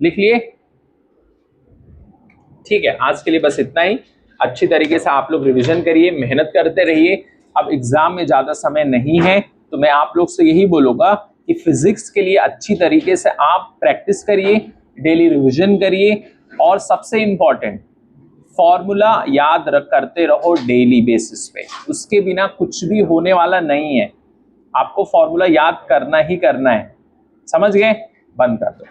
लिख लिए, ठीक है। आज के लिए बस इतना ही। अच्छी तरीके से आप लोग रिवीजन करिए, मेहनत करते रहिए। अब एग्जाम में ज्यादा समय नहीं है, तो मैं आप लोग से यही बोलूंगा कि फिजिक्स के लिए अच्छी तरीके से आप प्रैक्टिस करिए, डेली रिवीजन करिए, और सबसे इंपॉर्टेंट फॉर्मूला याद करते रहो डेली बेसिस पे, उसके बिना कुछ भी होने वाला नहीं है। आपको फॉर्मूला याद करना ही करना है, समझ गए, बंद कर दो।